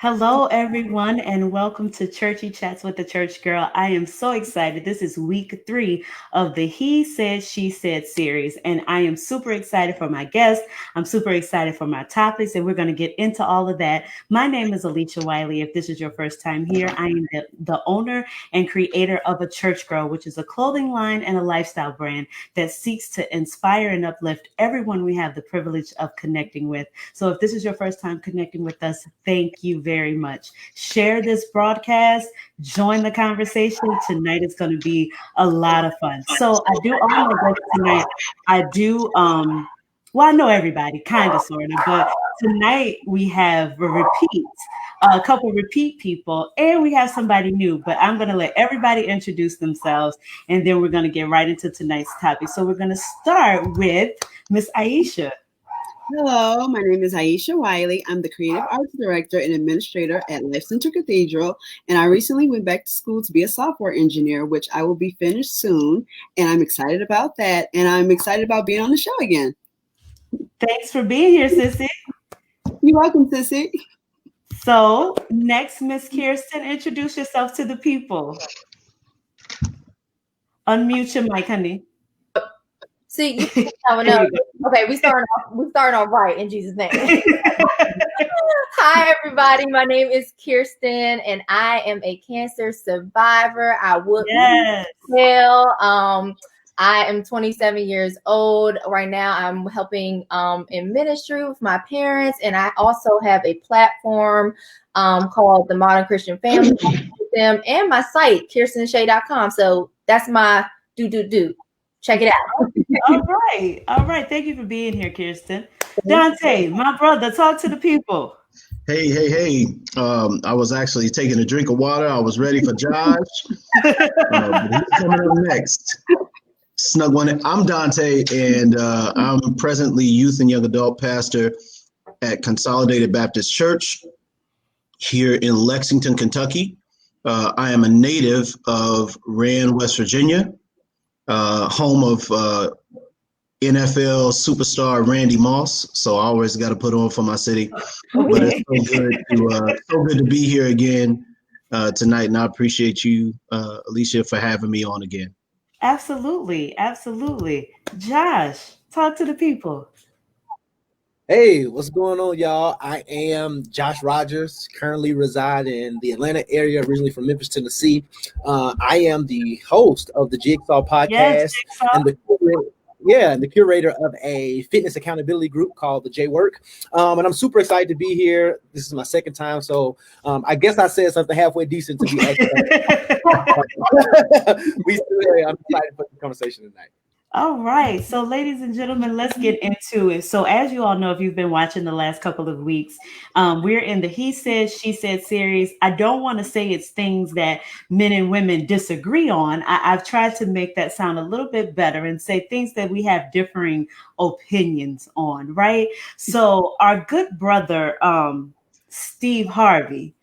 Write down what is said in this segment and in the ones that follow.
Hello, everyone, and welcome to Churchy Chats with the Church Girl. I am so excited. This is week 3 of the He Said, She Said series, and I am super excited for my guests. I'm super excited for my topics, and we're going to get into all of that. My name is Aisha Wiley. If this is your first time here, I am the owner and creator of A Church Girl, which is a clothing line and a lifestyle brand that seeks to inspire and uplift everyone we have the privilege of connecting with. So if this is your first time connecting with us, thank you very much. Share this broadcast, join the conversation. Tonight is going to be a lot of fun. So I do all my guests tonight. I do well, I know everybody, kind of, sort of, but tonight we have a couple repeat people, and we have somebody new, but I'm going to let everybody introduce themselves, and then we're going to get right into tonight's topic. So we're going to start with Miss Aisha. Hello, my name is Aisha Wiley. I'm the Creative Arts Director and Administrator at Life Center Cathedral, and I recently went back to school to be a software engineer, which I will be finished soon, and I'm excited about that, and I'm excited about being on the show again. Thanks for being here, Sissy. You're welcome, Sissy. So next, Miss Kirstin, introduce yourself to the people. Unmute your mic, honey. See, you know. Okay, we starting off right in Jesus' name. Hi, everybody. My name is Kirstin, and I am a cancer survivor. I would tell. I am 27 years old. Right now, I'm helping in ministry with my parents, and I also have a platform called the Modern Christian Family with them, and my site, KirstenShay.com. So that's my do. Check it out. All right. Thank you for being here, Kirstin. Dontè, my brother, talk to the people. Hey. I was actually taking a drink of water. I was ready for Josh. But he's coming up next. Snug one. I'm Dontè, and I'm presently youth and young adult pastor at Consolidated Baptist Church here in Lexington, Kentucky. I am a native of Rand, West Virginia. Home of NFL superstar Randy Moss, so I always got to put on for my city. But it's so good to be here again tonight, and I appreciate you, Alicia, for having me on again. Absolutely. Josh, talk to the people. Hey, what's going on, y'all? I am Josh Rodgers, currently reside in the Atlanta area, originally from Memphis, Tennessee. I am the host of the Jigsaw podcast and the curator of a fitness accountability group called the J Work. And I'm super excited to be here. This is my second time, so I guess I said something halfway decent to be I'm excited for the conversation tonight. All right. So, ladies and gentlemen, let's get into it. So, as you all know, if you've been watching the last couple of weeks, we're in the He Said, She Said series. I don't want to say it's things that men and women disagree on. I've tried to make that sound a little bit better and say things that we have differing opinions on, right? So, our good brother, Steve Harvey,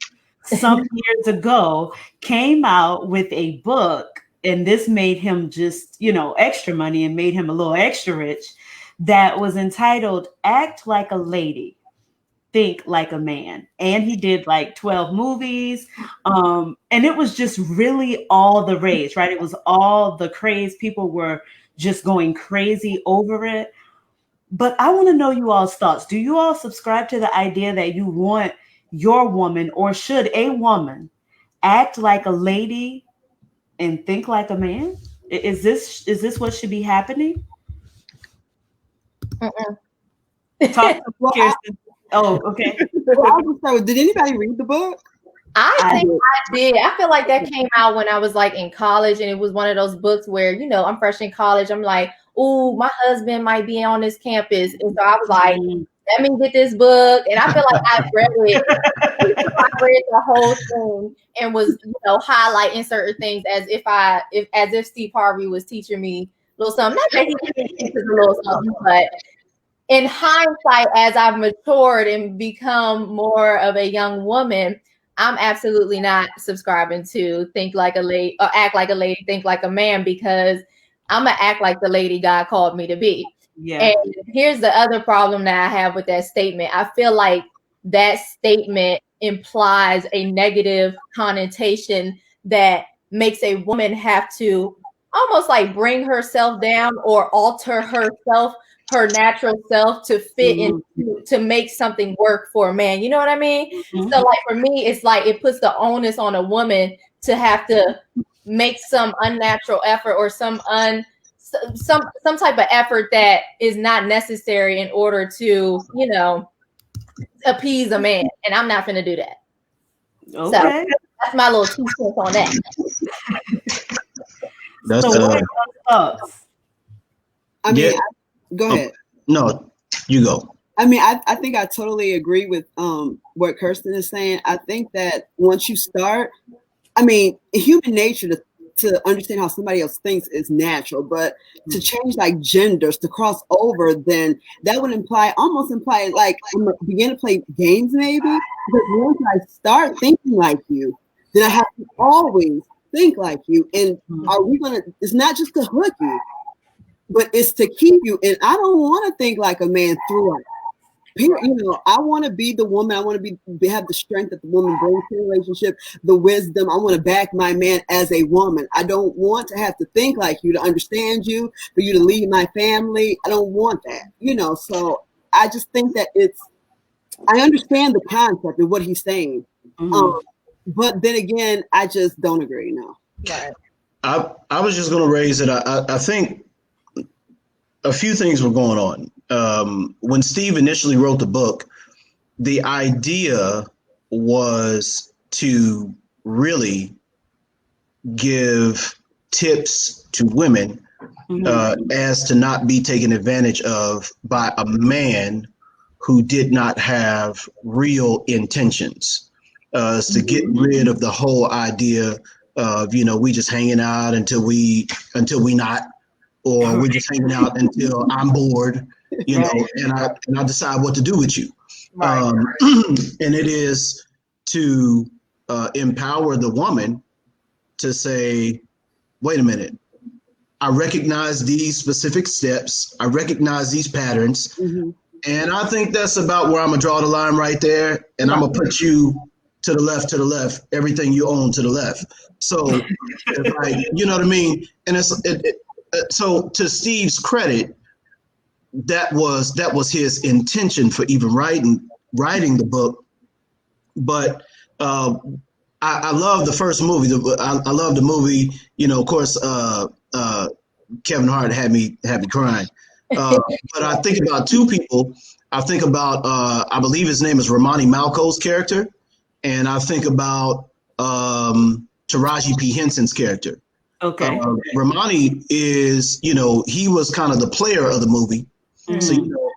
some years ago, came out with a book. And this made him just, extra money and made him a little extra rich. That was entitled Act Like a Lady, Think Like a Man. And he did like 12 movies. And it was just really all the rage, right? It was all the craze. People were just going crazy over it. But I want to know you all's thoughts. Do you all subscribe to the idea that you want your woman, or should a woman act like a lady and think like a man? Is this what should be happening? Talk to Kirstin. Oh, okay. Did anybody read the book? I think I did. I feel like that came out when I was like in college, and it was one of those books where, I'm fresh in college. I'm like, ooh, my husband might be on this campus. And so I was like, let me get this book. And I feel like I read it. I read the whole thing and was, highlighting certain things as if Steve Harvey was teaching me a little something. Not that he teaches a little something, but in hindsight, as I've matured and become more of a young woman, I'm absolutely not subscribing to think like a lady or act like a lady, think like a man, because I'm gonna act like the lady God called me to be. Yeah. And here's the other problem that I have with that statement. I feel like that statement implies a negative connotation that makes a woman have to almost like bring herself down or alter herself, her natural self, to fit in, to make something work for a man. You know what I mean? So like for me, it's like it puts the onus on a woman to have to make some unnatural effort or some type of effort that is not necessary in order to, you know, appease a man. And I'm not gonna do that. Okay. So that's my little 2 cents on that. That's so what are your thoughts? I mean, go ahead. No, you go. I mean, I think I totally agree with what Kirstin is saying. I think that once you start, I mean, human nature to understand how somebody else thinks is natural, but to change like genders, to cross over, then that would almost imply like I'm gonna begin to play games maybe, because once I start thinking like you, then I have to always think like you. And are we gonna, it's not just to hook you, but it's to keep you. And I don't want to think like a man throughout. You know, I want to be the woman. I want to have the strength that the woman brings to the relationship, the wisdom. I want to back my man as a woman. I don't want to have to think like you, to understand you, for you to lead my family. I don't want that, you know. So I just think that I understand the concept of what he's saying. But then again, I just don't agree. No. Right. I was just going to raise it. I think a few things were going on. When Steve initially wrote the book, the idea was to really give tips to women as to not be taken advantage of by a man who did not have real intentions. To get rid of the whole idea of, you know, we just hanging out until we not, or we're just hanging out until I'm bored, you know, and I decide what to do with you. Right. And it is to empower the woman to say, wait a minute, I recognize these specific steps, I recognize these patterns, and I think that's about where I'm gonna draw the line right there, and I'm gonna put you to the left, everything you own to the left. So, like, you know what I mean? And so to Steve's credit, that was his intention for even writing the book. But I love the first movie. I love the movie. You know, of course, Kevin Hart had me crying. But I think about two people. I think about I believe his name is Romani Malco's character, and I think about Taraji P. Henson's character. Okay. Romani is, you know, he was kind of the player of the movie. So, you know,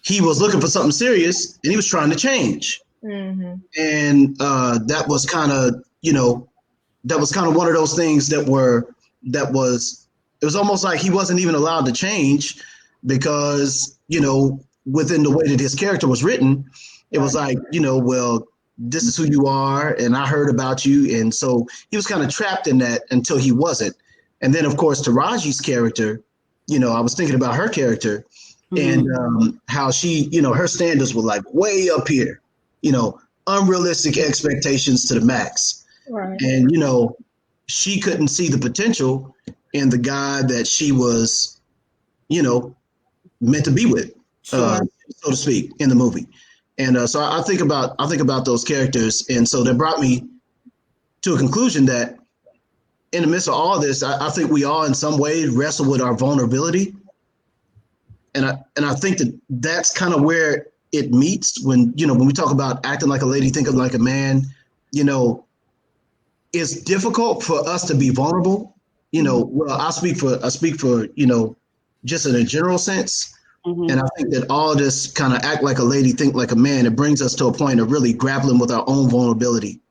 he was looking for something serious and he was trying to change. And that was kind of, you know, one of those things it was almost like he wasn't even allowed to change because, you know, within the way that his character was written, it was like, you know, well, this is who you are, and I heard about you. And so he was kind of trapped in that until he wasn't. And then, of course, Taraji's character, you know, I was thinking about her character and how she, you know, her standards were like way up here, you know, unrealistic expectations to the max. Right. And, you know, she couldn't see the potential in the guy that she was, you know, meant to be with, so to speak, in the movie. And so I think about those characters. And so that brought me to a conclusion that in the midst of all this, I think we all in some way wrestle with our vulnerability. And I think that's kind of where it meets when we talk about acting like a lady, thinking like a man, you know, it's difficult for us to be vulnerable. You know, well, I speak for, you know, just in a general sense. And I think that all this kind of act like a lady, think like a man, it brings us to a point of really grappling with our own vulnerability.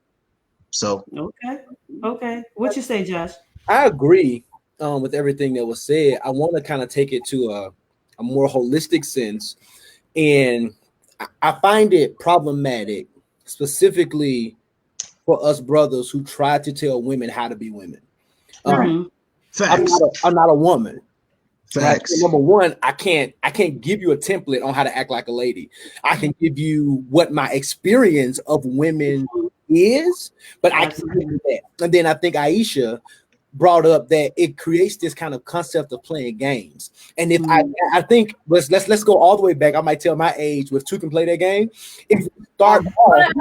So. Okay. What you say, Josh? I agree with everything that was said. I want to kind of take it to a more holistic sense. And I find it problematic, specifically for us brothers who try to tell women how to be women. I'm not a woman. Facts. Right? So number one, I can't give you a template on how to act like a lady. I can give you what my experience of women is, but I can give you that. And then I think Aisha brought up that it creates this kind of concept of playing games. And if I think let's go all the way back. I might tell my age with two can play that game. If you start off,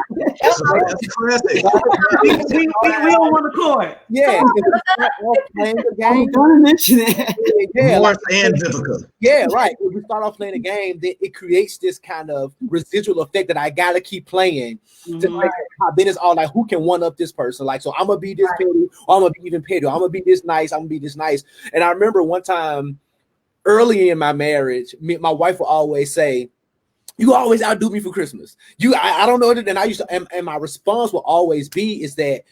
that's classic. we don't want to court. Yeah, if you start off playing the game, I'm gonna mention that. yeah, North and Vivica. yeah, right. If we start off playing a game, then it creates this kind of residual effect that I gotta keep playing. Then it's all like, who can one up this person? Like, so I'm gonna be this petty, or I'm gonna be even petty, or I'm gonna be this nice, I'm gonna be this nice. And I remember one time early in my marriage, my wife would always say, "You always outdo me for Christmas." I don't know. And I used to, and my response will always be is that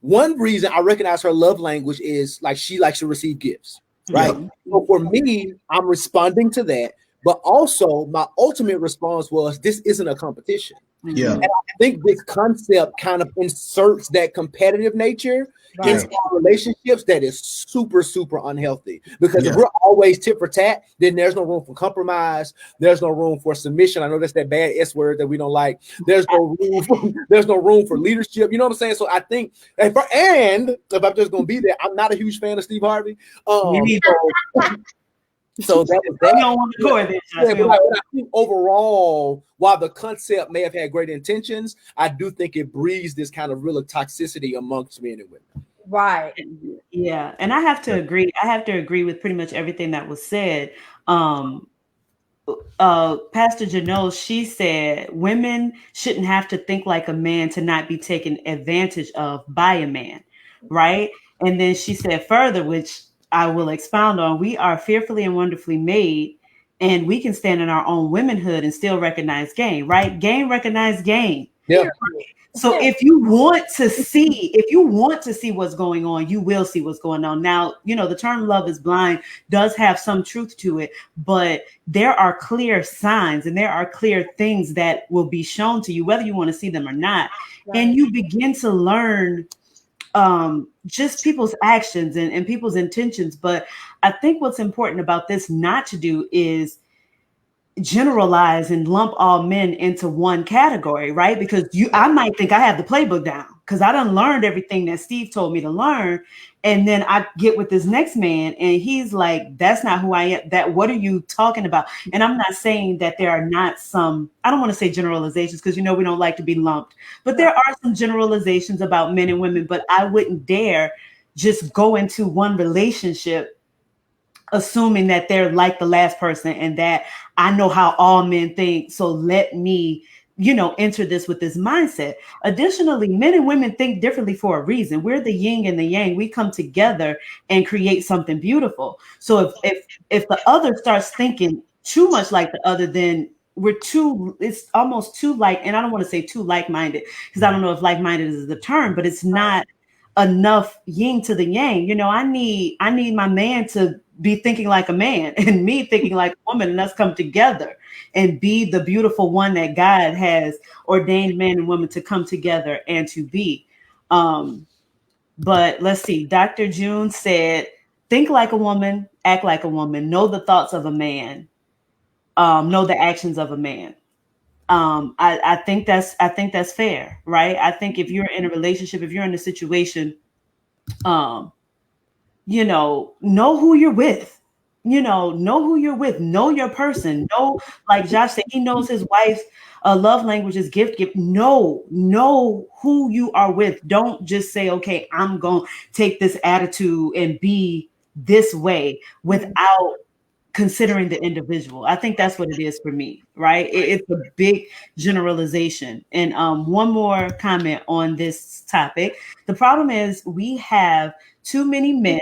one reason I recognize her love language is like she likes to receive gifts, right? So for me, I'm responding to that. But also, my ultimate response was, this isn't a competition. Yeah. And I think this concept kind of inserts that competitive nature into relationships that is super, super unhealthy. Because if we're always tit for tat, then there's no room for compromise. There's no room for submission. I know that's that bad S word that we don't like. There's no room for leadership. You know what I'm saying? So I think, and if I'm just going to be there, I'm not a huge fan of Steve Harvey. So that was that. We don't want to go there. But I think overall, while the concept may have had great intentions, I do think it breeds this kind of real toxicity amongst men and women. Right. Yeah, and I have to agree. I have to agree with pretty much everything that was said. Pastor Janelle, she said women shouldn't have to think like a man to not be taken advantage of by a man, right? And then she said further, which I will expound on, we are fearfully and wonderfully made, and we can stand in our own womanhood and still recognize game, right? Game recognize game. Yeah. So if you want to see what's going on, you will see what's going on. Now, you know, the term love is blind does have some truth to it, but there are clear signs and there are clear things that will be shown to you, whether you want to see them or not. Right. And you begin to learn just people's actions and people's intentions. But I think what's important about this not to do is generalize and lump all men into one category, right? Because I might think I have the playbook down because I done learned everything that Steve told me to learn. And then I get with this next man and he's like, that's not who I am. What are you talking about? And I'm not saying that there are not some, I don't want to say generalizations because, you know, we don't like to be lumped, but there are some generalizations about men and women, but I wouldn't dare just go into one relationship assuming that they're like the last person and that I know how all men think. So let me, you know, enter this with this mindset. Additionally, men and women think differently for a reason. We're the yin and the yang. We come together and create something beautiful. So if the other starts thinking too much like the other, then it's almost too like, and I don't want to say too like-minded because I don't know if like-minded is the term, but it's not enough yin to the yang. You know, I need my man to be thinking like a man and me thinking like a woman, and us come together and be the beautiful one that God has ordained men and women to come together and to be. But let's see. Dr. June said, think like a woman, act like a woman, know the thoughts of a man, know the actions of a man. I think that's fair, right? I think if you're in a relationship, if you're in a situation, you know who you're with, know who you're with, know your person, know, like Josh said, he knows his wife's love language is gift. Know who you are with. Don't just say, okay, I'm going to take this attitude and be this way without considering the individual. I think that's what it is for me, right? It's a big generalization. And one more comment on this topic. The problem is we have too many men,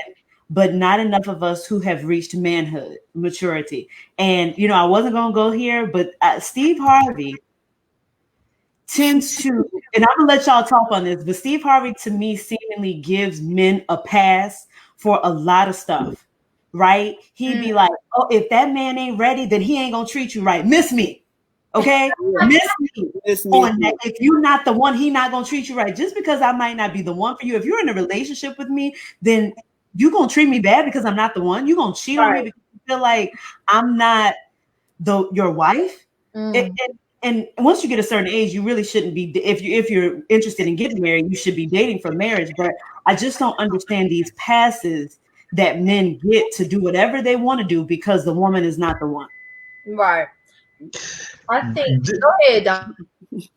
but not enough of us who have reached manhood, maturity. And, you know, I wasn't going to go here, but Steve Harvey tends to, and I'm going to let y'all talk on this, but Steve Harvey to me seemingly gives men a pass for a lot of stuff, right? He'd be like, oh, if that man ain't ready, then he ain't going to treat you right. Miss me. Okay? Miss me. On that. If you're not the one, he not going to treat you right. Just because I might not be the one for you. If you're in a relationship with me, then you're going to treat me bad because I'm not the one. You're going to cheat on me because feel like I'm not your wife. And once you get a certain age, you really shouldn't be. If you're interested in getting married, you should be dating for marriage. But I just don't understand these passes that men get to do whatever they want to do because the woman is not the one. Right. I think. Go ahead, Don.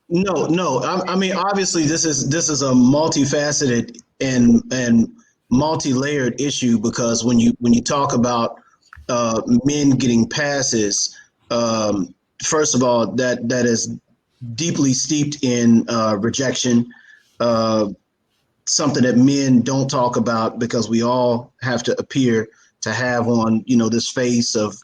No. I mean, obviously, this is a multifaceted and multi-layered issue, because when you talk about men getting passes, first of all, that is deeply steeped in rejection, something that men don't talk about because we all have to appear to have on, this face of,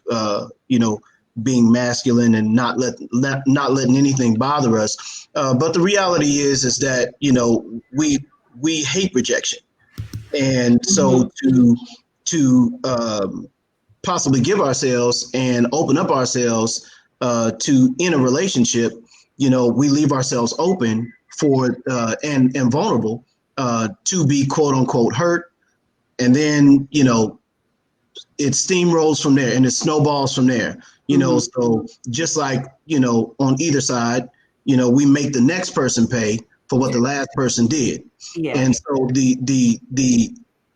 being masculine and not letting anything bother us. But the reality is that, we hate rejection. And so to possibly give ourselves and open up ourselves to in a relationship, we leave ourselves open for and vulnerable to be quote unquote hurt. And then, it steamrolls from there and it snowballs from there, so just like, on either side, we make the next person pay for what the last person did. Yeah. And so the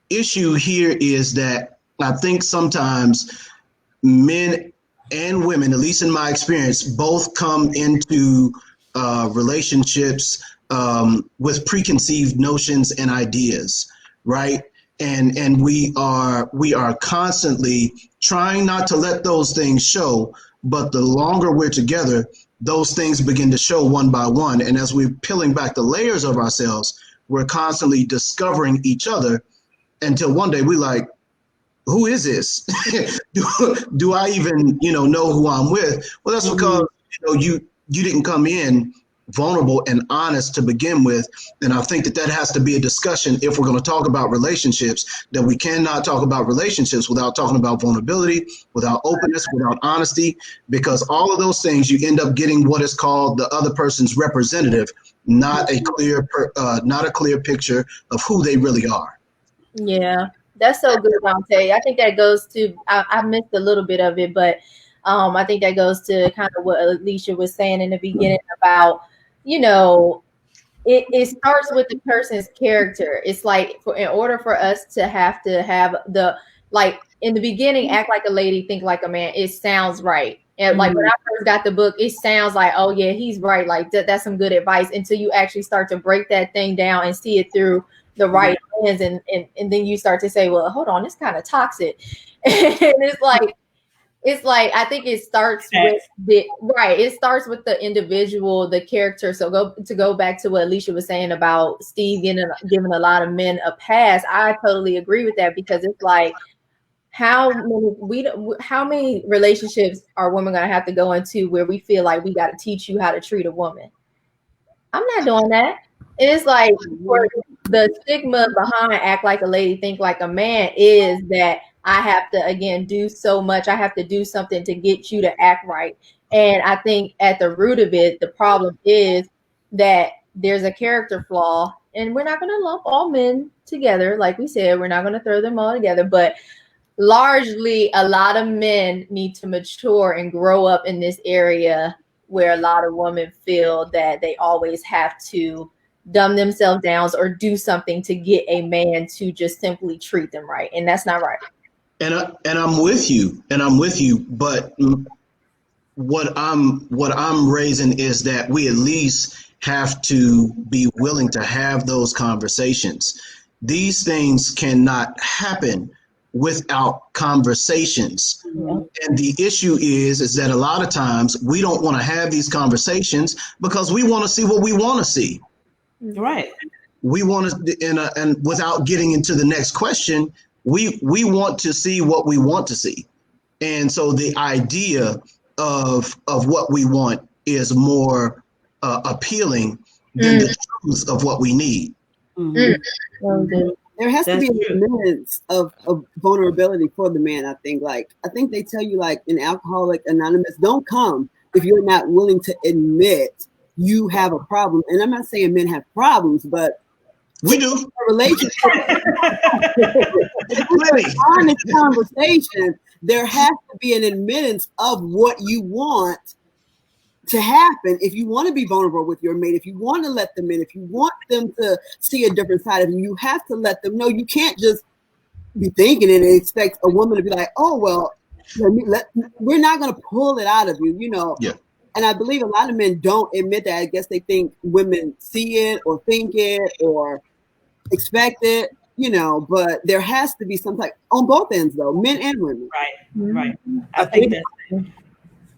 issue here is that I think sometimes men and women, at least in my experience, both come into relationships with preconceived notions and ideas, right? And we are constantly trying not to let those things show, but the longer we're together, those things begin to show one by one. And as we're peeling back the layers of ourselves, we're constantly discovering each other until one day we're like, who is this? do I even, know who I'm with? Well, that's because, you didn't come in vulnerable and honest to begin with. And I think that has to be a discussion if we're going to talk about relationships, that we cannot talk about relationships without talking about vulnerability, without openness, without honesty, because all of those things you end up getting what is called the other person's representative, not a clear picture of who they really are. Yeah, that's so good, Dontè. I think that goes to, I missed a little bit of it, but I think that goes to kind of what Alicia was saying in the beginning about, it starts with the person's character. It's like in order for us to have the, like in the beginning, act like a lady, think like a man. It sounds right. And like when I first got the book, it sounds like, oh yeah, he's right. Like that's some good advice, until you actually start to break that thing down and see it through the right lens. And then you start to say, well, hold on, it's kind of toxic. And it's like I think it starts with it starts with the individual, the character. So go back to what Alicia was saying about Steve giving a lot of men a pass. I totally agree with that, because it's like, how many relationships are women gonna have to go into where we feel like we got to teach you how to treat a woman? I'm not doing that. It's like, for the stigma behind act like a lady, think like a man, is that I have to, again, do so much. I have to do something to get you to act right. And I think at the root of it, the problem is that there's a character flaw, and we're not going to lump all men together. Like we said, we're not going to throw them all together, but largely a lot of men need to mature and grow up in this area where a lot of women feel that they always have to dumb themselves down or do something to get a man to just simply treat them right. And that's not right. And I'm with you, but what I'm raising is that we at least have to be willing to have those conversations. These things cannot happen without conversations. Mm-hmm. And the issue is that a lot of times we don't want to have these conversations because we want to see what we want to see. Right. We want to, and without getting into the next question, we want to see what we want to see. And so the idea of what we want is more appealing than the truth of what we need. Mm-hmm. There has to be a minutes of vulnerability for the man, I think. I think they tell you, like in Alcoholics Anonymous, don't come if you're not willing to admit you have a problem. And I'm not saying men have problems, but We do. A relationship. Honest conversation, there has to be an admittance of what you want to happen. If you want to be vulnerable with your mate, if you want to let them in, if you want them to see a different side of you, you have to let them know. You can't just be thinking and expect a woman to be like, oh, well, we're not going to pull it out of you, you know. Yeah. And I believe a lot of men don't admit that. I guess they think women see it or think it or expect it, you know, but there has to be some type on both ends, though, men and women. Right. I think that's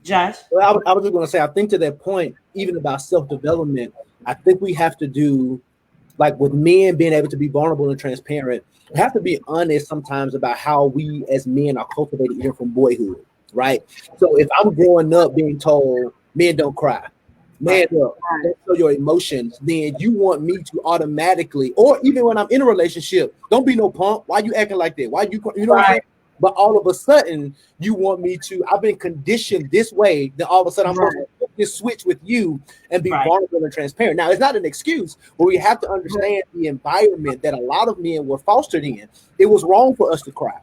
Josh. Well, I was just going to say, I think to that point, even about self-development, I think we have to do, like with men being able to be vulnerable and transparent, we have to be honest sometimes about how we as men are cultivated even from boyhood, right? So if I'm growing up being told, men don't cry, man up, don't show your emotions, then you want me to automatically, or even when I'm in a relationship, don't be no punk. Why you acting like that? Why you know what I'm saying? But all of a sudden, you want me to, I've been conditioned this way, then all of a sudden I'm supposed to flip this switch with you and be vulnerable and transparent. Now, it's not an excuse, but we have to understand the environment that a lot of men were fostered in. It was wrong for us to cry.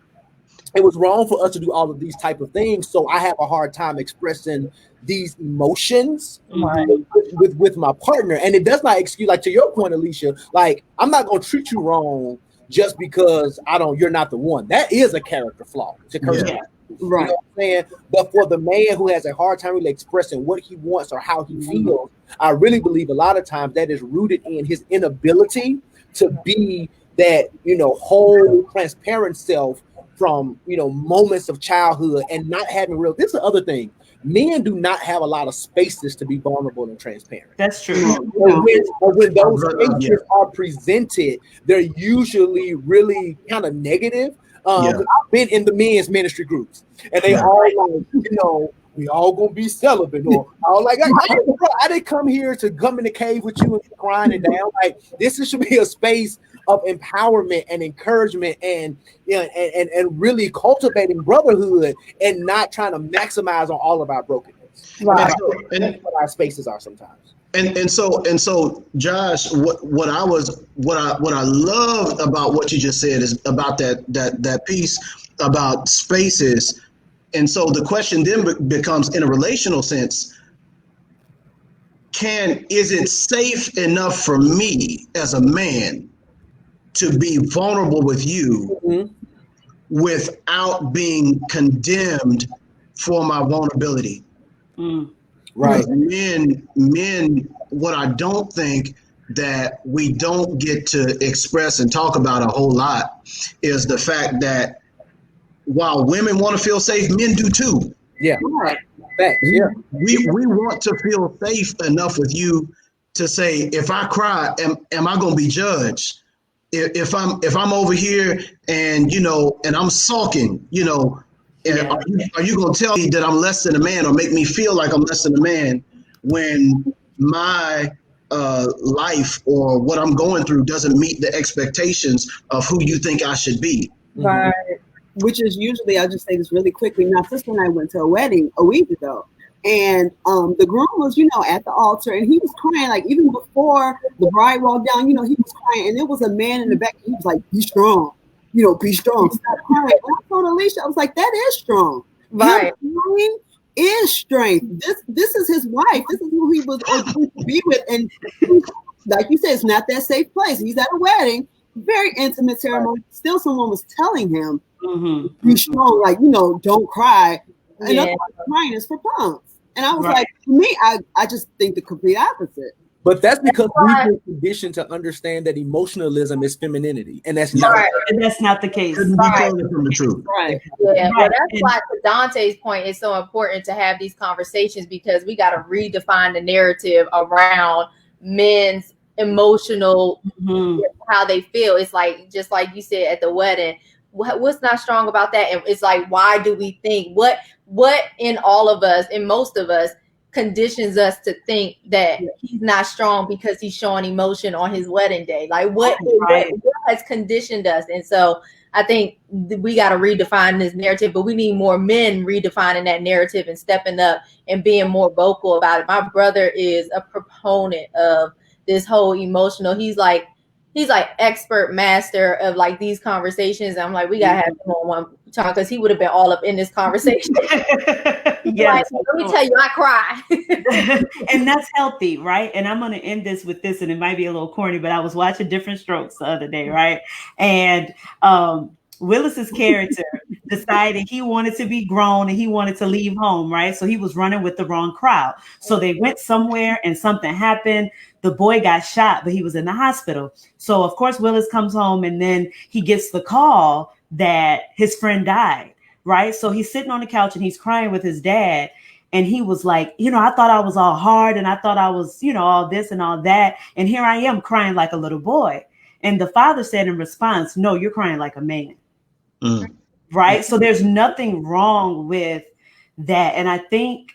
It was wrong for us to do all of these type of things. So I have a hard time expressing these emotions with my partner. And it does not excuse, like to your point, Alicia, like I'm not going to treat you wrong just because you're not the one. That is a character flaw. To Kirstin. Right. You know what I'm saying? But for the man who has a hard time really expressing what he wants or how he feels, I really believe a lot of times that is rooted in his inability to be that, you know, whole transparent self from, you know, moments of childhood and not having real. This is the other thing. Men do not have a lot of spaces to be vulnerable and transparent. That's true. When those spaces are presented, they're usually really kind of negative. I've been in the men's ministry groups, and they all like, you know, we all gonna be celibate, or all like, I didn't come here to come in the cave with you and crying it down. Like this should be a space of empowerment and encouragement, and and really cultivating brotherhood, and not trying to maximize on all of our brokenness. Right. That's what our spaces are sometimes. And so, Josh, what I loved about what you just said is about that piece about spaces. And so the question then becomes, in a relational sense, is it safe enough for me as a man to be vulnerable with you without being condemned for my vulnerability? Right. Men, what I don't think that we don't get to express and talk about a whole lot is the fact that while women want to feel safe, men do too. Yeah. Right. We want to feel safe enough with you to say, if I cry, am I going to be judged? If I'm over here and, you know, and I'm sulking, you know, and are you going to tell me that I'm less than a man or make me feel like I'm less than a man when my life or what I'm going through doesn't meet the expectations of who you think I should be? Right. Which is usually, I'll just say this really quickly. My sister and I went to a wedding a week ago, and the groom was, you know, at the altar, and he was crying, like even before the bride walked down, you know, he was crying, and there was a man in the back, and he was like, be strong, you know, be strong, stop crying. And I told Alicia, I was like, that is strong. Right. Crying is strength. This is his wife. This is who he was ordained to be with. And like you said, it's not that safe place. He's at a wedding, very intimate ceremony. Still someone was telling him, be strong, like, you know, don't cry. And crying is for punks. And I was like, for me, I just think the complete opposite. But that's because we've been conditioned to understand that emotionalism is femininity, and that's not and that's not the case. From the truth. Right. Yeah. Well, that's why, to Dante's point, it's so important to have these conversations, because we got to redefine the narrative around men's emotional, how they feel. It's like, just like you said at the wedding, what's not strong about that? And it's like, why do we think what in all of us, in most of us, conditions us to think that he's not strong because he's showing emotion on his wedding day? Like what has conditioned us? And so I think we got to redefine this narrative, but we need more men redefining that narrative and stepping up and being more vocal about it. My brother is a proponent of this whole emotional. He's like, he's like expert master of like these conversations. And I'm like, we gotta have him on one time because he would have been all up in this conversation. Yes, like, let me tell you, I cry. And that's healthy, right? And I'm going to end this with this, and it might be a little corny, but I was watching Different Strokes the other day, right? And Willis's character decided he wanted to be grown and he wanted to leave home, right? So he was running with the wrong crowd. So they went somewhere and something happened. The boy got shot, but he was in the hospital. So of course Willis comes home and then he gets the call that his friend died, right? So he's sitting on the couch and he's crying with his dad. And he was like, I thought I was all hard and I thought I was, all this and all that. And here I am crying like a little boy. And the father said in response, no, you're crying like a man. Right. So there's nothing wrong with that. And I think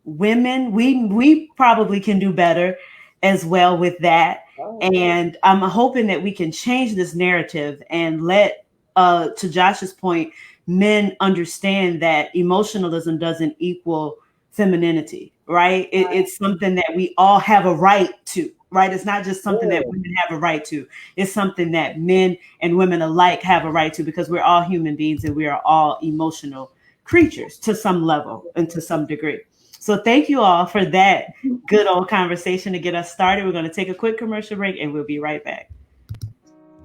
women, we probably can do better as well with that. And I'm hoping that we can change this narrative and let, to Josh's point, men understand that emotionalism doesn't equal femininity, right? It's something that we all have a right to, right? It's not just something that women have a right to. It's something that men and women alike have a right to, because we're all human beings and we are all emotional creatures to some level and to some degree. So thank you all for that good old conversation to get us started. We're going to take a quick commercial break and we'll be right back.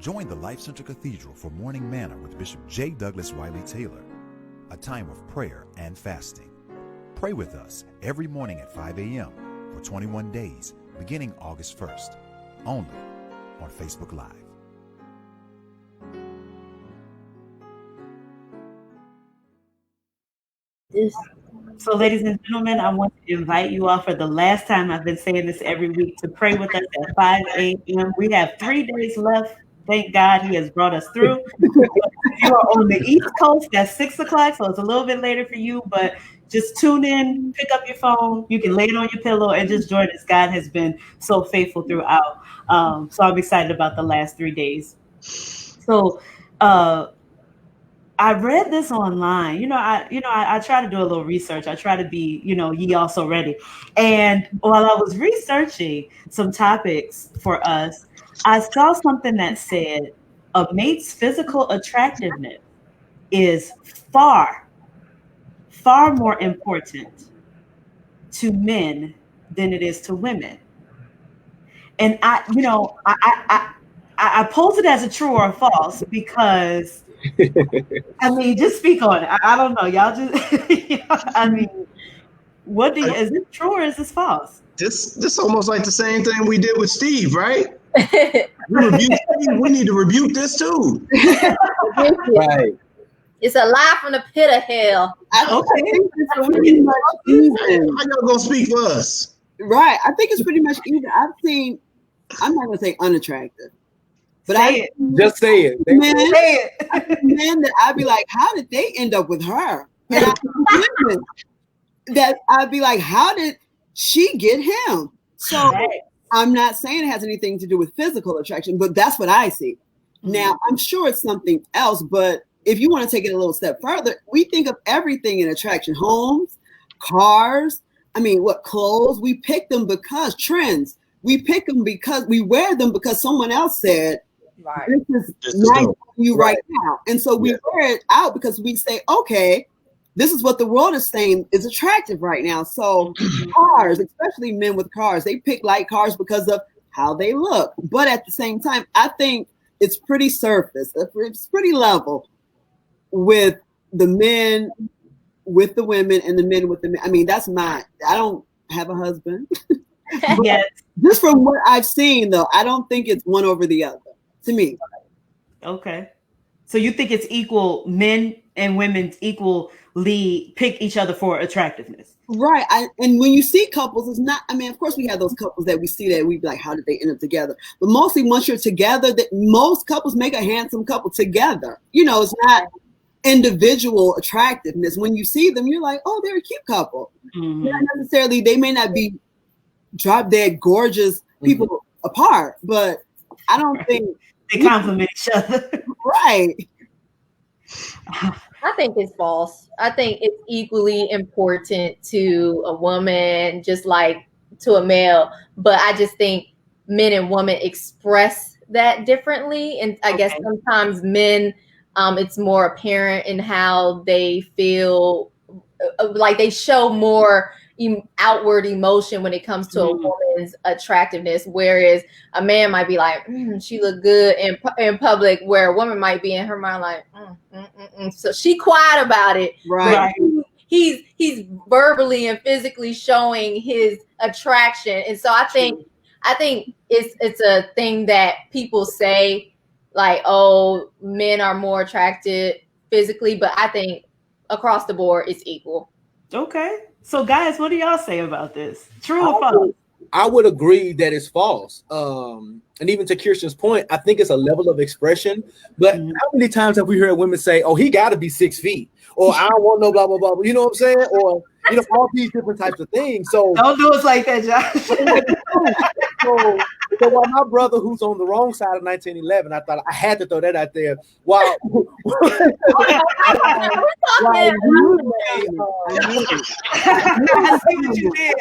Join the Life Center Cathedral for Morning Manna with Bishop J. Douglas Wiley Taylor, a time of prayer and fasting. Pray with us every morning at 5 a.m. for 21 days, beginning August 1st, only on Facebook Live. So, ladies and gentlemen, I want to invite you all for the last time. I've been saying this every week, to pray with us at 5 a.m. We have 3 days left. Thank God he has brought us through. If you are on the East Coast, that's 6 o'clock, so it's a little bit later for you, but just tune in, pick up your phone. You can lay it on your pillow and just join us. God has been so faithful throughout. So I'm excited about the last 3 days. So I read this online. I try to do a little research. I try to be, ye also ready. And while I was researching some topics for us, I saw something that said a mate's physical attractiveness is far, far more important to men than it is to women. And I pose it as a true or a false because just speak on it. I don't know. Y'all just, what do you, is this true or is this false? This almost like the same thing we did with Steve, right? We need to rebuke this too. Right. It's a lie from the pit of hell. I think it's pretty much even. How y'all gonna speak for us? Right. I think it's pretty much even. I'm not gonna say unattractive, but just say it. Men that I'd be like, how did they end up with her? And that I'd be like, how did she get him? So I'm not saying it has anything to do with physical attraction, but that's what I see. Now, I'm sure it's something else, but if you want to take it a little step further, we think of everything in attraction: homes, cars, clothes. We pick them because trends. We pick them because we wear them because someone else said, this is nice for you right now. And so we wear it out because we say, okay, this is what the world is saying is attractive right now. So cars, especially men with cars, they pick light cars because of how they look. But at the same time, I think it's pretty surface. It's pretty level with the men with the women and the men with the men. I don't have a husband. Yes. Just from what I've seen, though, I don't think it's one over the other to me. Okay. So you think it's equal, men and women equally pick each other for attractiveness? Right. And when you see couples, it's not, of course we have those couples that we see that we be like, how did they end up together? But mostly once you're together, that most couples make a handsome couple together. It's not individual attractiveness. When you see them, you're like, oh, they're a cute couple. Mm-hmm. Not necessarily, they may not be drop dead gorgeous people apart, but I don't think they complement each other. Right. I think it's false. I think it's equally important to a woman, just like to a male. But I just think men and women express that differently. And I guess sometimes men, it's more apparent in how they feel, like they show more outward emotion when it comes to a woman's attractiveness, whereas a man might be like, she look good in public, where a woman might be in her mind like, so she quiet about it, right? He's verbally and physically showing his attraction. And so I think it's a thing that people say, like, oh, men are more attracted physically, but I think across the board it's equal. Okay. So guys, what do y'all say about this? True or false? I would agree that it's false. And even to Kirstin's point, I think it's a level of expression. But how many times have we heard women say, oh, he got to be 6 feet, or I don't want no blah, blah, blah. You know what I'm saying? Or, you know, all these different types of things. So don't do us like that, Josh. So while my brother, who's on the wrong side of 1911, I thought I had to throw that out there. While I see what you did.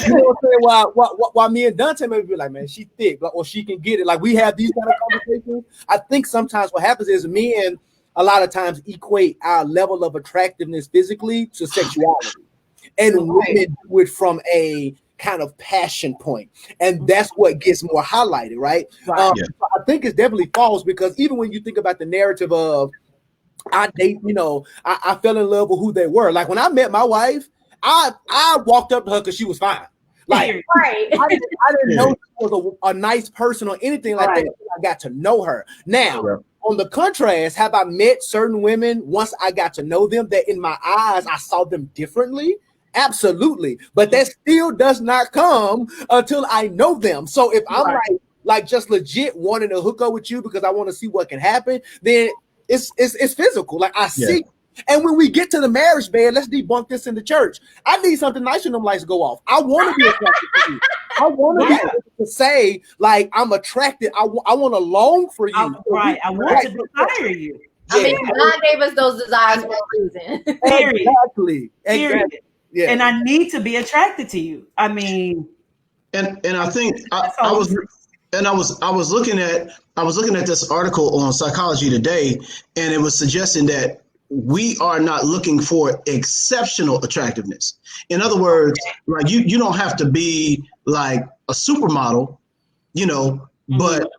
You know what I'm saying? While me and Dontè may be like, man, she thick, or she can get it. Like, we have these kind of conversations. I think sometimes what happens is men a lot of times equate our level of attractiveness physically to sexuality, and women do it from a kind of passion point, and that's what gets more highlighted, right? So I think it's definitely false, because even when you think about the narrative of I fell in love with who they were. Like, when I met my wife, I walked up to her because she was fine. Like, I didn't know she was a nice person or anything like that until I got to know her. Now, on the contrast, have I met certain women once I got to know them that in my eyes I saw them differently? Absolutely. But that still does not come until I know them. So if I'm like just legit wanting to hook up with you because I want to see what can happen, then it's physical. Like, I see. And when we get to the marriage bed, let's debunk this in the church. I need something nice when them lights go off. I want to be attracted to you. I want to be able to say, like, I'm attracted. I want to long for you. I want to desire you. I mean, God gave us those desires for a reason. Exactly. Yeah. And I need to be attracted to you. I mean, and I think I was looking at this article on Psychology Today, and it was suggesting that we are not looking for exceptional attractiveness. In other words, like, you don't have to be like a supermodel, you know, but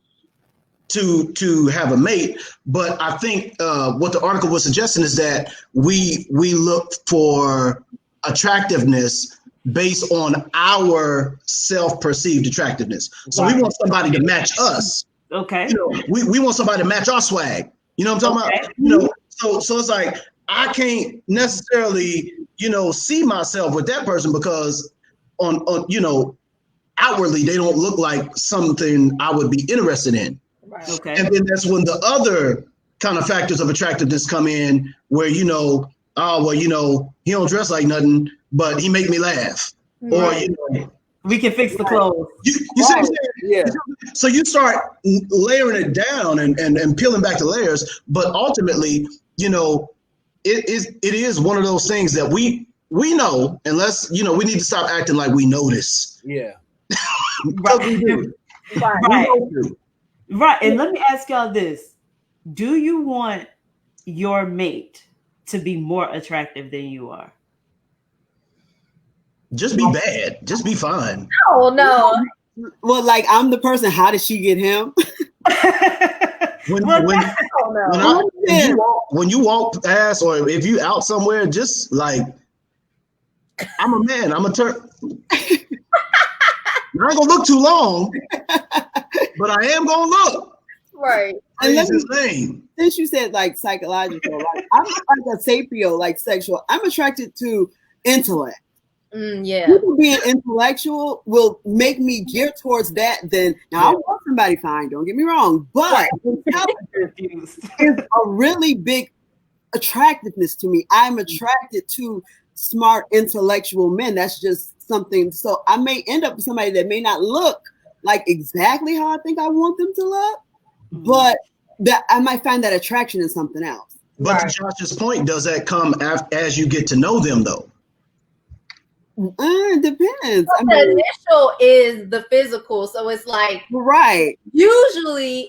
to have a mate. But I think what the article was suggesting is that we look for attractiveness based on our self-perceived attractiveness. So we want somebody to match us. Okay. You know, we want somebody to match our swag. You know what I'm talking about? You know, so it's like, I can't necessarily, you know, see myself with that person because on you know, outwardly they don't look like something I would be interested in. Right. Okay. And then that's when the other kind of factors of attractiveness come in, where, you know, oh, well, you know, he don't dress like nothing, but he make me laugh. Right. Or, you know, we can fix the clothes. You see what I'm saying? Yeah. So you start layering it down and peeling back the layers, but ultimately, you know, it is one of those things that we know, unless, you know, we need to stop acting like we know this. Yeah. Right. And let me ask y'all this. Do you want your mate to be more attractive than you are? Just be bad. Just be fine. Oh, no. Well, like, I'm the person. How did she get him? When you walk past, or if you out somewhere, just like, I'm a man. I'm a turn. I ain't gonna look too long, but I am gonna look. Right. Since you said like psychological, like, I'm like a sapio, like sexual. I'm attracted to intellect. People being intellectual will make me gear towards that. Then now I want somebody fine, don't get me wrong, but intelligence is a really big attractiveness to me. I'm attracted to smart intellectual men. That's just something. So I may end up with somebody that may not look like exactly how I think I want them to look, but that I might find that attraction in something else. But to Josh's point, does that come as you get to know them, though? It depends. But the initial is the physical, so it's like right. Usually,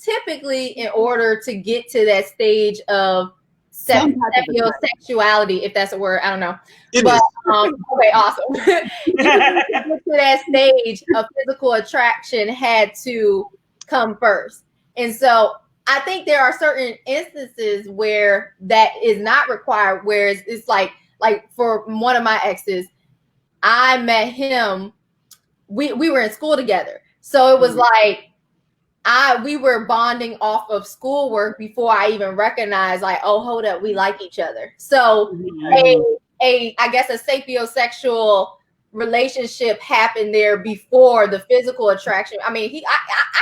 typically, in order to get to that stage of sexuality, if that's a word, I don't know. Okay, awesome. To get to that stage, a physical attraction had to come first, and so I think there are certain instances where that is not required. Where it's like for one of my exes, I met him. We were in school together, so it was like we were bonding off of schoolwork before I even recognized, like, oh, hold up, we like each other. So I guess a sapiosexual relationship happened there before the physical attraction. I mean, I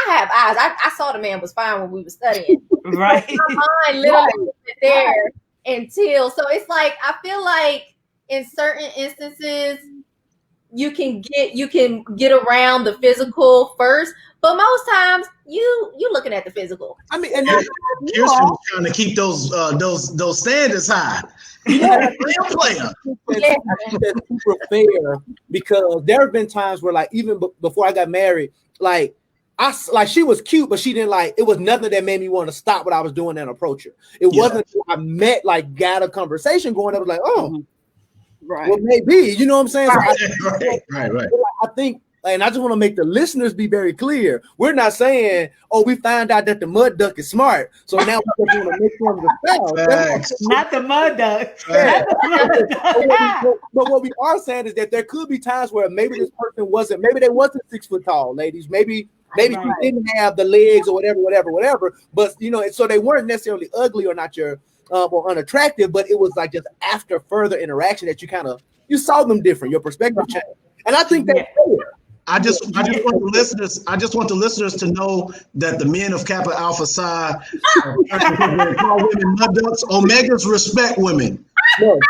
have eyes. I saw the man was fine when we were studying. Right. My mind literally wasn't there until. So it's like I feel like in certain instances you can get around the physical first, but most times you looking at the physical. I mean, and Kirstin was trying to keep those standards high. Real player. I think that's super fair, because there have been times where, like, even before I got married, like she was cute, but she didn't it was nothing that made me want to stop what I was doing and approach her. It wasn't until I met, got a conversation going, I was like, oh, right. Well, maybe, you know what I'm saying? Right. I think, and I just want to make the listeners be very clear. We're not saying, oh, we found out that the mud duck is smart, so now we're going to make fun of the spouse. Not the mud duck. But what we are saying is that there could be times where maybe this person maybe they wasn't 6 foot tall, ladies. Maybe she didn't have the legs or whatever. But, so they weren't necessarily ugly or not your or unattractive, but it was like just after further interaction that you saw them different, your perspective changed. And I think that's fair. I just want the listeners to know that the men of Kappa Alpha Psi call women mud ducks. Omegas respect women. So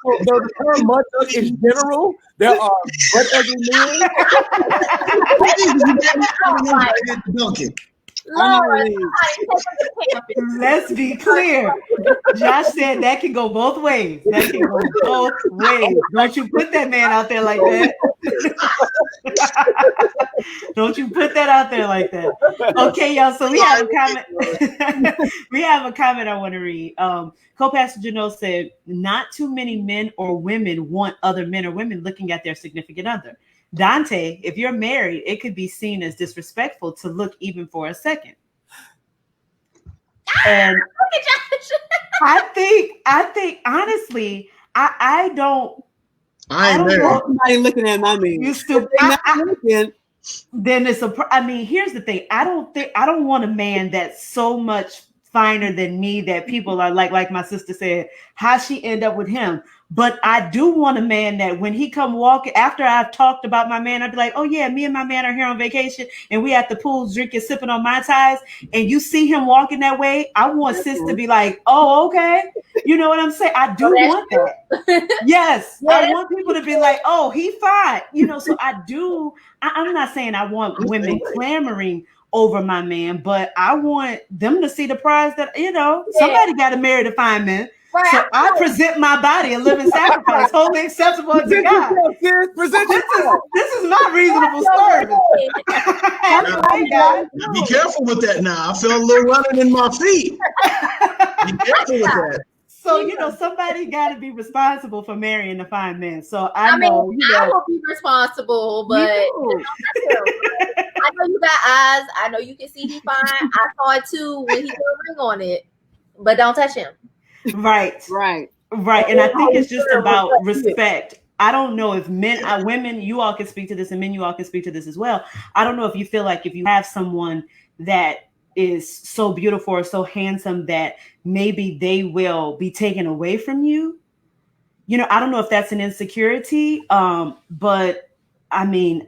the term mud duck is general. There are butt ugly men. Let's be clear. Josh said that can go both ways. Don't you put that man out there like that. Don't you put that out there like that. Okay, y'all. So we have a comment. We have a comment I want to read. Co-pastor Janelle said, not too many men or women want other men or women looking at their significant other. Dontè, if you're married, it could be seen as disrespectful to look even for a second. And I think honestly, I don't. I ain't married. Somebody looking at my man. You still. Then it's I mean, here's the thing. I don't want a man that's so much finer than me that people are like my sister said, how she end up with him. But I do want a man that when he come walking, after I've talked about my man, I'd be like, oh yeah, me and my man are here on vacation and we at the pool drinking, sipping on Mai Tais, and you see him walking that way. I want sis to be like, oh, okay. You know what I'm saying? I do want that. Yes. I want people to be like, oh, he fine. So I do. I'm not saying I want women clamoring over my man, but I want them to see the prize that, somebody got to marry the fine man. Right. So I present my body a living sacrifice, wholly acceptable to God. This is my reasonable service. Be careful with that now. I feel a little running in my feet. Be careful with that. So, somebody got to be responsible for marrying a fine man. So I will be responsible, but I know you got eyes. I know you can see he fine. I saw it too when he put a ring on it, but don't touch him. Right. And I think it's just about respect. I don't know if women, you all can speak to this, and men, you all can speak to this as well. I don't know if you feel like if you have someone that is so beautiful or so handsome that maybe they will be taken away from you. I don't know if that's an insecurity, but I mean,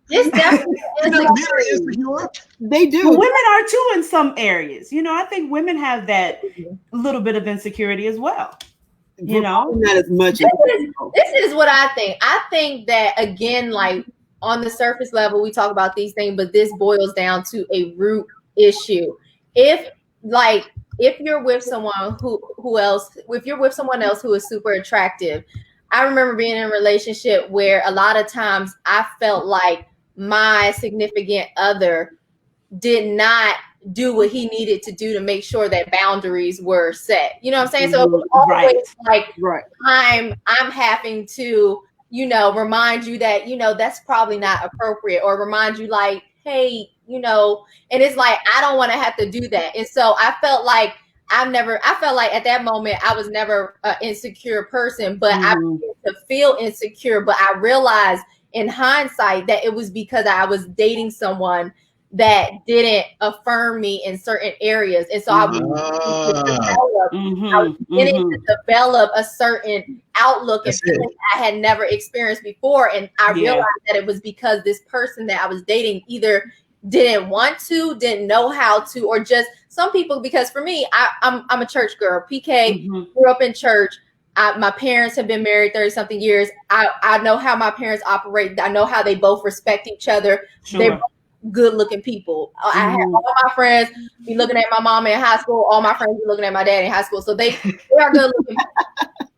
It's definitely insecure. They do. Well, women are too in some areas. I think women have that little bit of insecurity as well. Not as much. This is what I think. I think that, again, like on the surface level, we talk about these things, but this boils down to a root issue. If, like, if you're with someone who else, if you're with someone else who is super attractive, I remember being in a relationship where a lot of times I felt like my significant other did not do what he needed to do to make sure that boundaries were set. You know what I'm saying? So it was always I'm having to, remind you that, that's probably not appropriate, or remind you like, hey, and it's like, I don't want to have to do that. And so I felt like I felt like at that moment I was never an insecure person, but I began to feel insecure. But I realized in hindsight that it was because I was dating someone that didn't affirm me in certain areas. And so I was beginning to develop a certain outlook and feeling I had never experienced before. And I realized that it was because this person that I was dating either didn't want to, didn't know how to, or just some people, because for me, I'm a church girl. PK grew up in church. My parents have been married 30 something years. I know how my parents operate. I know how they both respect each other. Sure. They're good looking people. I have all my friends be looking at my mom in high school. All my friends be looking at my dad in high school. So they are good looking people.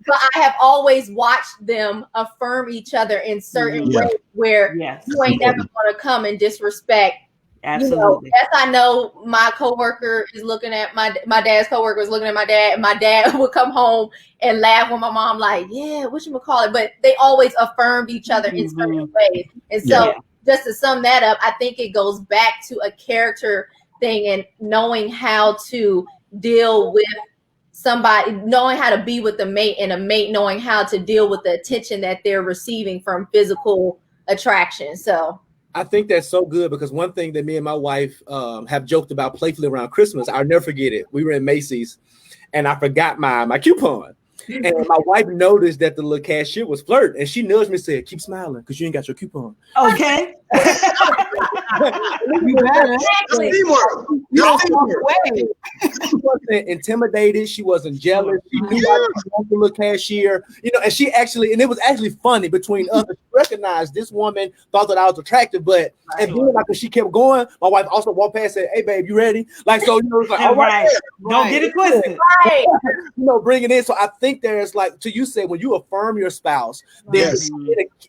But I have always watched them affirm each other in certain ways where you ain't never going to come and disrespect. Absolutely. Yes, I know my coworker is looking at my dad's coworker was looking at my dad, and my dad would come home and laugh with my mom, like, yeah, whatchamacallit. But they always affirmed each other in certain ways. And so just to sum that up, I think it goes back to a character thing and knowing how to deal with somebody, knowing how to be with the mate, and a mate knowing how to deal with the attention that they're receiving from physical attraction. So I think that's so good, because one thing that me and my wife have joked about playfully around Christmas, I'll never forget it. We were in Macy's and I forgot my coupon. And my wife noticed that the little cashier was flirting, and she nudged me and said, keep smiling because you ain't got your coupon. Okay. She wasn't intimidated. She wasn't jealous. She knew I was the little cashier, and she actually, and it was actually funny between us. She recognized this woman thought that I was attractive, but and then like when she kept going, my wife also walked past and said, hey babe, you ready? Like, so it's like, all right. Don't get it twisted. Right. Bring it in. So I think there's like, to you say, when you affirm your spouse, then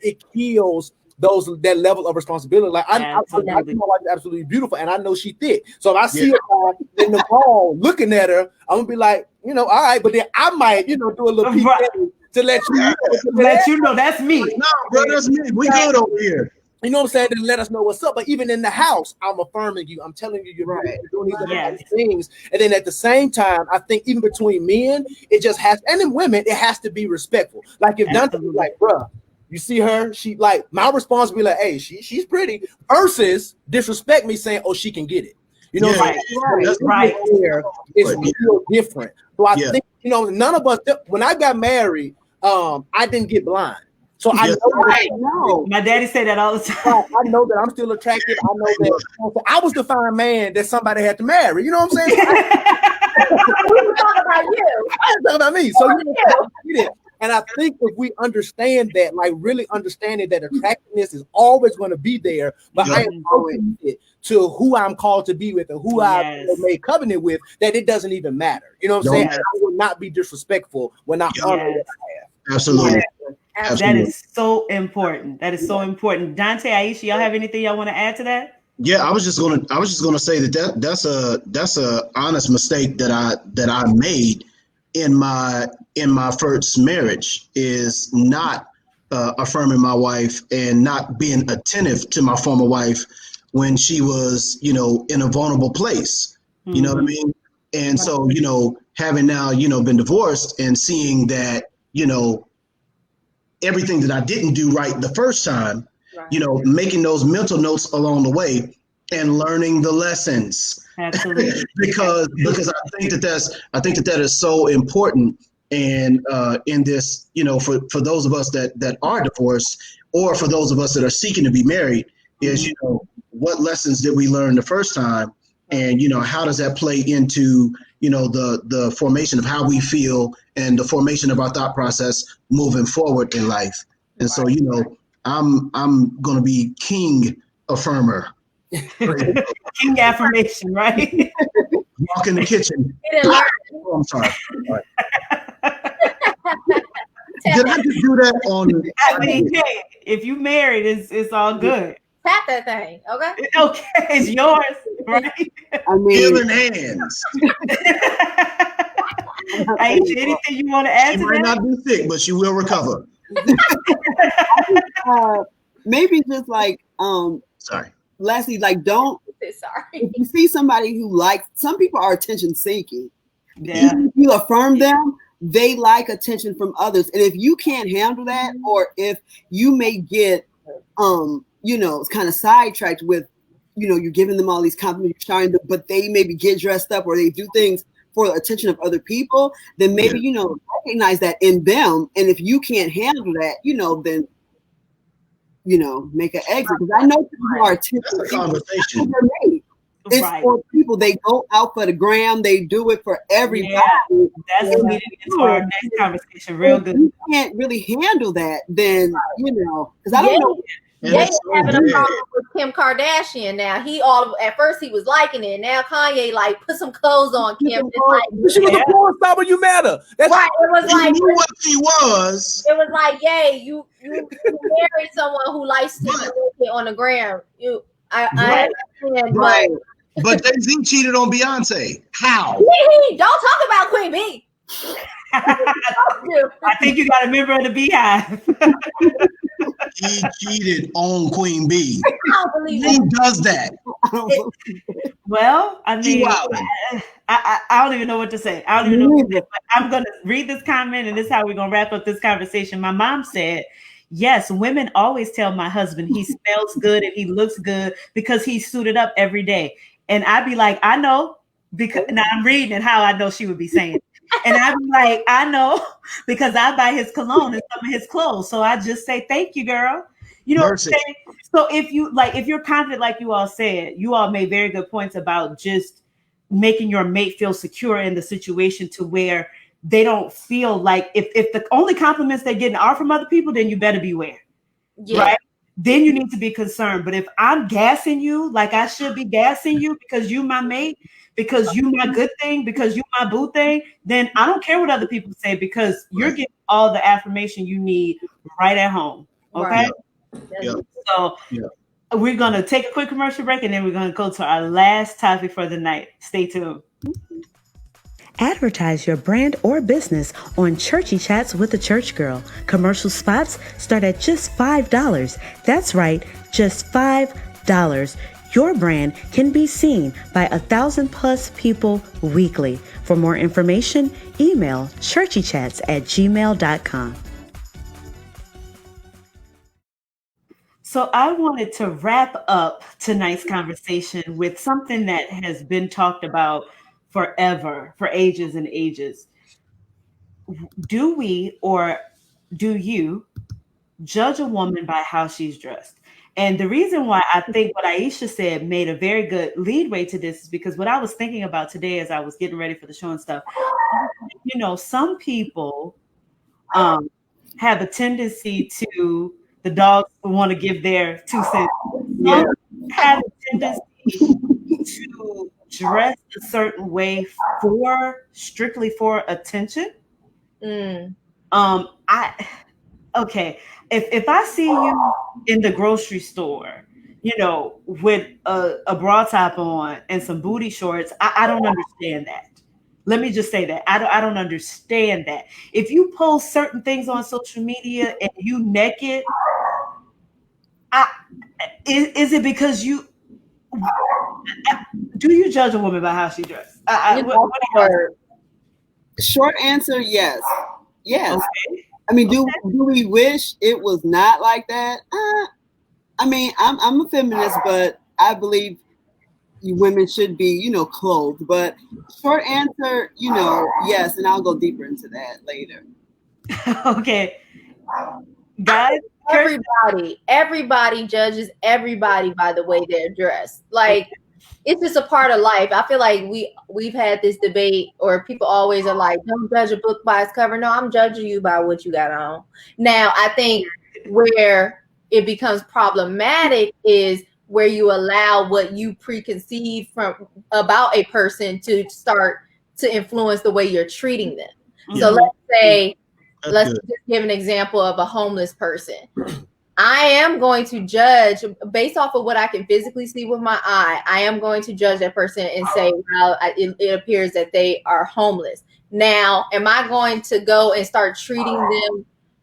it kills that level of responsibility. Like I think my wife is absolutely beautiful, and I know she thick. So if I see her in the mall looking at her, I'm gonna be like, all right, but then I might, do a little peek to let you know that's me. No, bro, that's me. We good over here. You know what I'm saying? Then let us know what's up. But even in the house, I'm affirming you. I'm telling you, you're doing these things. And then at the same time, I think even between men, it just has, and in women, it has to be respectful. Like if Dontè be like, bruh, you see her, she like, my response would be like, hey, she's pretty, versus disrespect me saying, oh, she can get it. Right. It's real different. So I think, none of us, when I got married, I didn't get blind. So I know. My daddy said that all the time. I know that I'm still attractive. I know that I was the fine man that somebody had to marry. You know what I'm saying? We're talking about you. I ain't talking about me. So and I think if we understand that, like really understanding that attractiveness is always going to be there, but I am committed to who I'm called to be with and who I made covenant with, that it doesn't even matter. You know what I'm saying? I will not be disrespectful when I honor what I have. Absolutely. That is so important. That is so important. Dontè, Aisha, y'all have anything y'all want to add to that? Yeah, I was just gonna say that's a honest mistake that I made in my first marriage, is not affirming my wife and not being attentive to my former wife when she was, in a vulnerable place. You know what I mean? And so, having now, been divorced and seeing that, everything that I didn't do right the first time, making those mental notes along the way and learning the lessons. Absolutely. because I think that is so important. And in this, for those of us that are divorced, or for those of us that are seeking to be married, is, what lessons did we learn the first time? And, how does that play into, the formation of how we feel and the formation of our thought process moving forward in life. And so, I'm going to be king affirmer. King affirmation, right? walk in the kitchen. He didn't learn. Oh, I'm sorry. All right. Did I just do that on? I mean, hey, if you married, it's all good. Tap that thing, okay? Okay, it's yours, right? I mean, Healing hands. Aisha, anything you want to add She to might that? not be sick, but she will recover. maybe just like Sorry. Leslie, like don't. Sorry. If you see somebody who likes, some people are attention seeking. Yeah. Even if you affirm them, they like attention from others. And if you can't handle that, or if you may get, kind of sidetracked with, you're giving them all these compliments, you're trying to, but they maybe get dressed up or they do things for the attention of other people, then maybe, recognize that in them. And if you can't handle that, then, make an exit. Because I know people who are attention. That's a conversation. It's Right. for people. They go out for the gram. They do it for everybody. Yeah, that's leading into our next conversation. Real good. If you can't really handle that, then because I don't know. Jay is having a problem with Kim Kardashian now. At first he was liking it. Now Kanye put some clothes on Kim. She was a porn star when you met her. That's right. It was You knew what she was. It was like, yay, you married someone who likes to it on the ground. I understand, Right. But Jay-Z cheated on Beyonce. How? Don't talk about Queen B. I think you got a member of the Beehive. He cheated on Queen B. I don't believe it. Who does that? Well, I mean, wildin'. I don't even know what to say. I don't even know what to say. But I'm going to read this comment, and this is how we're going to wrap up this conversation. My mom said, yes, women always tell my husband he smells good and he looks good because he's suited up every day. And I'd be like, I know, because now I'm reading it how I know she would be saying it. And I'd be like, I know, because I buy his cologne and some of his clothes. So I just say, thank you, girl. You know what I'm saying? So if you're confident, like you all said, you all made very good points about just making your mate feel secure in the situation to where they don't feel like if the only compliments they're getting are from other people, then you better beware. Yeah. Right? Then you need to be concerned. But if I'm gassing you like I should be gassing you because you my mate, because you my good thing, because you my boo thing, then I don't care what other people say because you're getting all the affirmation you need right at home. Okay? Yeah. So we're going to take a quick commercial break and then we're going to go to our last topic for the night. Stay tuned. Advertise your brand or business on Churchy Chats with a Church Girl. Commercial spots start at just $5. That's right, just $5. Your brand can be seen by 1,000+ people weekly. For more information, email churchychats@gmail.com. So I wanted to wrap up tonight's conversation with something that has been talked about forever, for ages and ages. Do we or do you judge a woman by how she's dressed? And the reason why I think what Aisha said made a very good leadway to this is because what I was thinking about today as I was getting ready for the show and stuff, some people have a tendency to, the dogs want to give their 2 cents. Some have a tendency to dress a certain way strictly for attention. If I see you in the grocery store, with a bra top on and some booty shorts, I don't understand that. Let me just say that I don't understand that. If you post certain things on social media and you naked, is it because you? Do you judge a woman by how she dresses? Short answer, yes. Yes. Okay. I mean, do we wish it was not like that? I mean, I'm a feminist, but I believe women should be, clothed. But short answer, yes, and I'll go deeper into that later. Okay. Guys, everybody judges everybody by the way they're dressed. Like, it's just a part of life. I feel like we've had this debate, or people always are like, don't judge a book by its cover. No, I'm judging you by what you got on. Now, I think where it becomes problematic is where you allow what you preconceived from about a person to start to influence the way you're treating them. Mm-hmm. So let's say, That's let's good. just give an example of a homeless person. I am going to judge based off of what I can physically see with my eye. I am going to judge that person and say, well, it appears that they are homeless. Now, am I going to go and start treating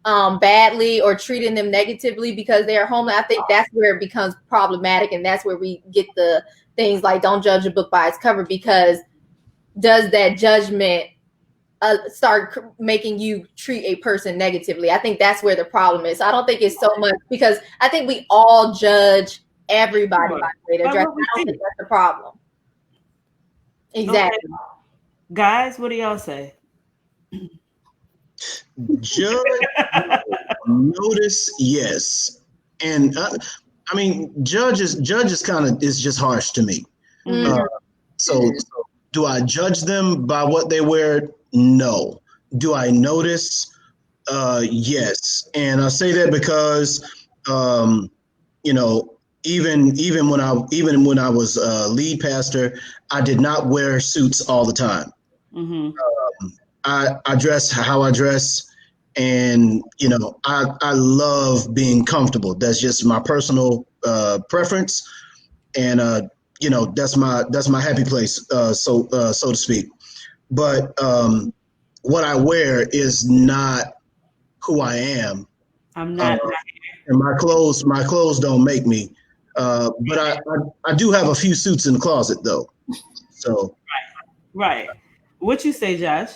them badly or treating them negatively because they are homeless? I think that's where it becomes problematic, and that's where we get the things like don't judge a book by its cover, because does that judgment start making you treat a person negatively? I think that's where the problem is. I don't think it's so much, because I think we all judge everybody by the way they dress. I don't think that's the problem. Exactly. Okay. Guys, what do y'all say? Judge, notice, yes. And I mean, judge is kind of, is just harsh to me. Mm-hmm. So do I judge them by what they wear? No. Do I notice? Yes. And I say that because, you know, even when I was lead pastor, I did not wear suits all the time. Mm-hmm. I dress how I dress, and you know, I love being comfortable. That's just my personal preference, and you know, that's my happy place, so to speak. But what I wear is not who I am. I'm not. And my clothes don't make me. But I do have a few suits in the closet though. So Right. What you say, Josh?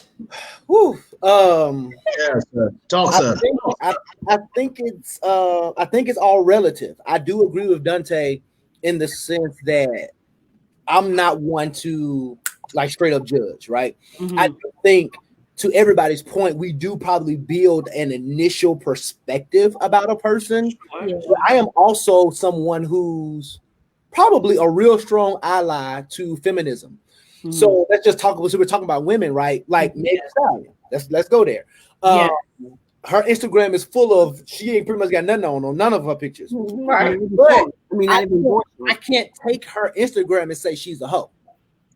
Whew. yeah, sir. Talk, sir. I think it's all relative. I do agree with Dontè in the sense that I'm not one to like straight up judge, right? Mm-hmm. I do think, to everybody's point, we do probably build an initial perspective about a person. Sure. But I am also someone who's probably a real strong ally to feminism. Mm-hmm. So let's just talk. So we're talking about women, right? Like, let's go there. Her Instagram is full of, she ain't pretty much got nothing on none of her pictures. Right. But I mean, I can't take her Instagram and say she's a hoe.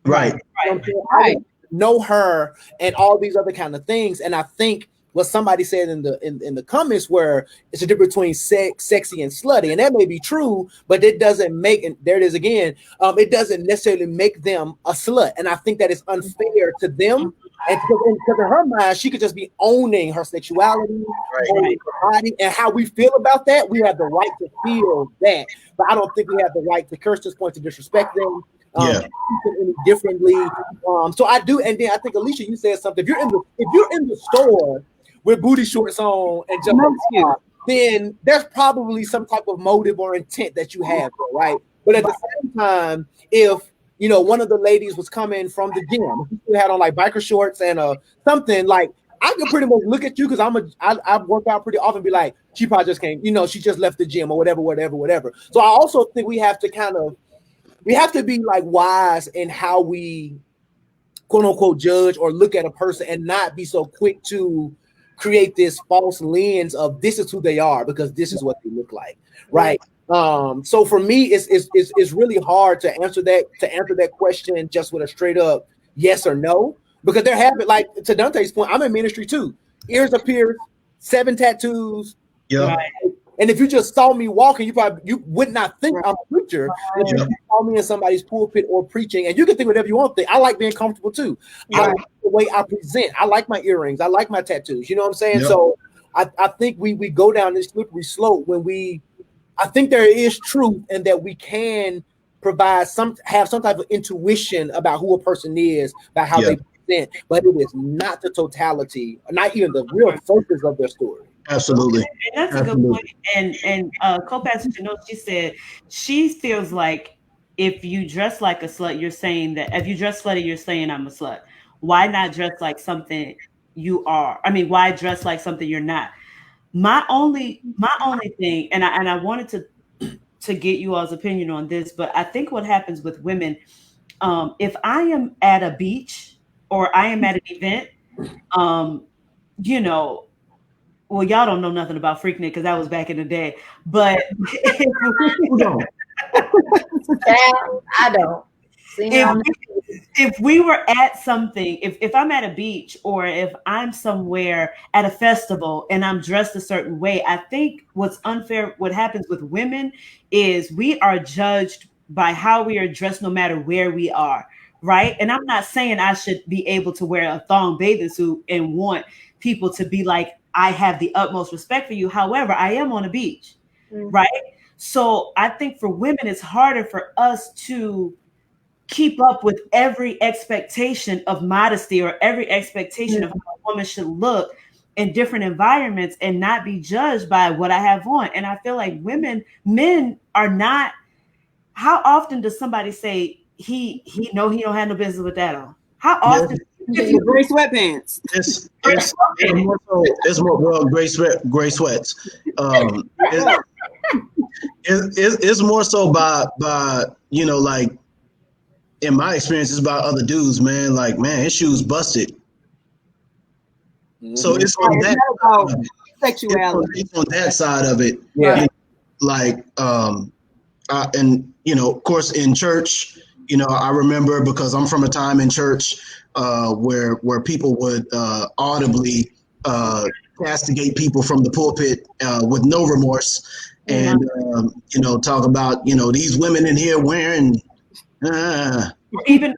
Right. I know her and all these other kind of things. And I think what somebody said in the comments where it's a difference between sexy and slutty, and that may be true, but it doesn't make, and there it is again, it doesn't necessarily make them a slut. And I think that is unfair to them. And because in her mind, she could just be owning her sexuality, owning her body, and how we feel about that. We have the right to feel that, but I don't think we have the right, to Kirstin's point, to disrespect them. Any differently. So I do, and then I think, Alicia, you said something. If you're in the store with booty shorts on and just then there's probably some type of motive or intent that you have, right? But at the same time, if you know one of the ladies was coming from the gym, you had on like biker shorts and something, like I could pretty much look at you because I work out pretty often, be like, she probably just came, you know, she just left the gym or whatever. So I also think we have to be like wise in how we quote unquote judge or look at a person, and not be so quick to create this false lens of this is who they are because this is what they look like, right? So for me, it's really hard to answer that question just with a straight up yes or no, because there have been, like to Dante's point, I'm in ministry too. Ears are pierced, 7 tattoos. Yeah. Right? And if you just saw me walking, you would not think I'm a preacher. If you saw me in somebody's pulpit or preaching, and you can think whatever you want to think. I like being comfortable too. I like the way I present. I like my earrings. I like my tattoos. You know what I'm saying? Yep. So I think we go down this slippery slope when I think there is truth, and that we can have some type of intuition about who a person is, about how they present, but it is not the totality, not even the real focus of their story. Absolutely. And that's a good point. And co-pastor Janelle, she said she feels like if you dress like a slut, you're saying that if you dress slutty, you're saying I'm a slut. Why not dress like something you are? I mean, why dress like something you're not? My only thing, and I wanted to get you all's opinion on this, but I think what happens with women, if I am at a beach or I am at an event, you know, well, y'all don't know nothing about Freaknik because that was back in the day. But I don't. If we were at something, if I'm at a beach or if I'm somewhere at a festival and I'm dressed a certain way, I think what's unfair, what happens with women is we are judged by how we are dressed no matter where we are, right? And I'm not saying I should be able to wear a thong bathing suit and want people to be like, I have the utmost respect for you. However, I am on a beach, right? So I think for women, it's harder for us to keep up with every expectation of modesty or every expectation of how a woman should look in different environments and not be judged by what I have on. And I feel like men are not. How often does somebody say he don't have no business with that on? How often? Gray sweatpants. It's more well, gray sweats. It's more so by like in my experience, it's about other dudes, man. Like, man, his shoes busted. Mm-hmm. So it's on that about sexuality. It's on that side of it. Yeah. Like, and of course, in church, I remember because I'm from a time in church where people would audibly castigate people from the pulpit with no remorse, and talk about these women in here wearing. Even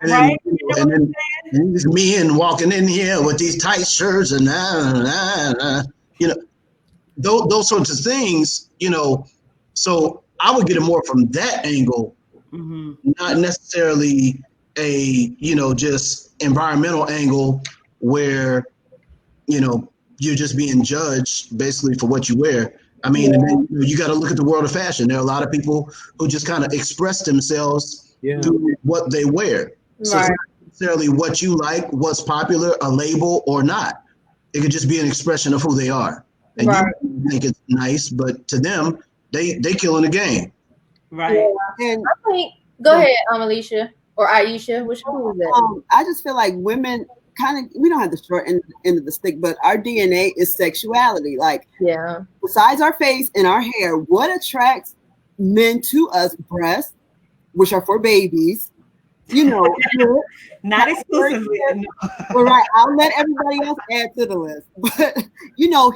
right? And then these men walking in here with these tight shirts and those sorts of things. So I would get it more from that angle, not necessarily a just environmental angle where you're just being judged basically for what you wear. I mean, and then you got to look at the world of fashion. There are a lot of people who just kind of express themselves through what they wear. So it's not necessarily what you like, what's popular, a label or not. It could just be an expression of who they are. And you think it's nice, but to them, they killing the game. Right. Yeah. And I think, go ahead, Alicia or Aisha. Which one is it? I just feel like women we don't have the short end of the stick, but our DNA is sexuality. Like, besides our face and our hair, what attracts men to us? Breasts, which are for babies, not exclusively. Well, right. I'll let everybody else add to the list, but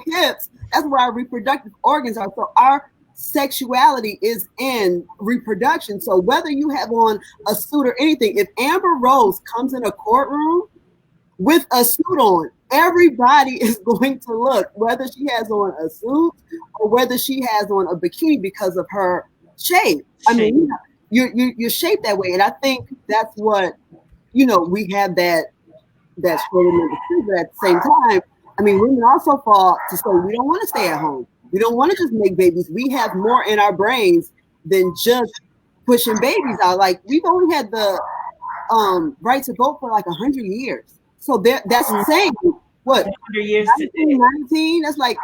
hips, that's where our reproductive organs are. So our sexuality is in reproduction. So whether you have on a suit or anything, if Amber Rose comes in a courtroom with a suit on, everybody is going to look, whether she has on a suit or whether she has on a bikini because of her shape. I mean, you're shaped that way, and I think that's what we have that struggle, but at the same time, I mean, women also fall to say we don't want to stay at home. We don't want to just make babies. We have more in our brains than just pushing babies out. Like, we've only had the right to vote for like 100 years. So that's saying what 100 years 19, that's like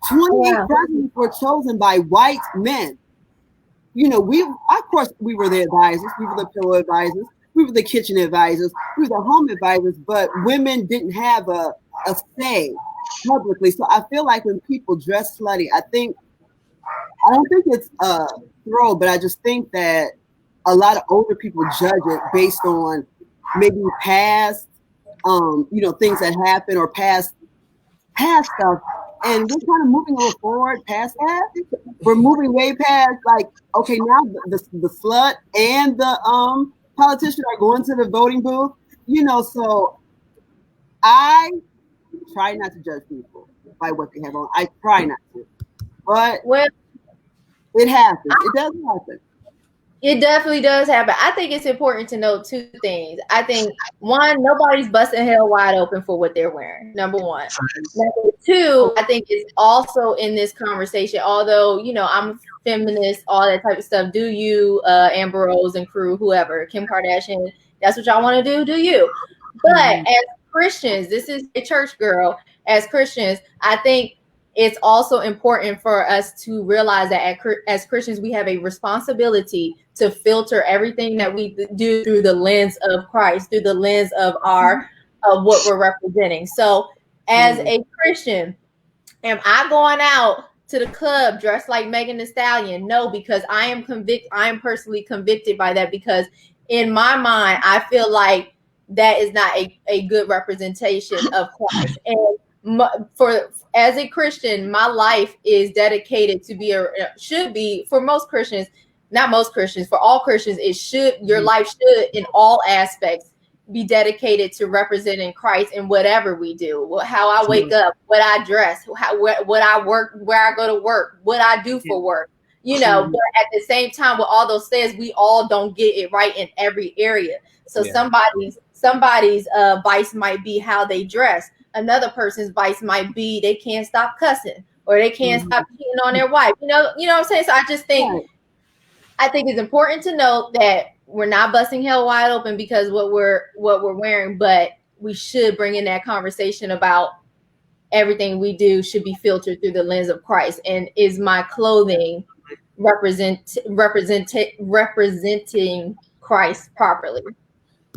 28 presidents were chosen by white men. Of course we were the advisors, we were the pillow advisors, we were the kitchen advisors, we were the home advisors, but women didn't have a say publicly. So I feel like when people dress slutty, I don't think it's a throw, but I just think that a lot of older people judge it based on maybe past things that happen or past stuff, and we're kind of moving a little forward past that. We're moving way past, like, okay, now the slut and the politician are going to the voting booth, so I try not to judge people by what they have on. I try not to, but it happens. It does happen. It definitely does happen. I think it's important to know two things. I think, one, nobody's busting hell wide open for what they're wearing. Number one. Number two, I think it's also in this conversation, although, I'm feminist, all that type of stuff. Do you, Amber Rose and crew, whoever, Kim Kardashian, that's what y'all want to do you. But as Christians, this is a church girl. As Christians, I think it's also important for us to realize that as Christians, we have a responsibility to filter everything that we do through the lens of Christ, through the lens of of what we're representing. So as a Christian, am I going out to the club dressed like Megan Thee Stallion. No, because I am personally convicted by that, because in my mind, I feel like that is not a good representation of Christ. And as a Christian, my life is dedicated to should be for most Christians, not most Christians, for all Christians, your life should in all aspects be dedicated to representing Christ in whatever we do. How I wake up, what I dress, what I work, where I go to work, what I do for work, but at the same time, with all those things, we all don't get it right in every area. So somebody's vice might be how they dress. Another person's vice might be they can't stop cussing, or they can't stop cheating on their wife. You know what I'm saying? So I just think, it's important to note that we're not busting hell wide open because what we're wearing, but we should bring in that conversation about everything we do should be filtered through the lens of Christ. And is my clothing representing Christ properly?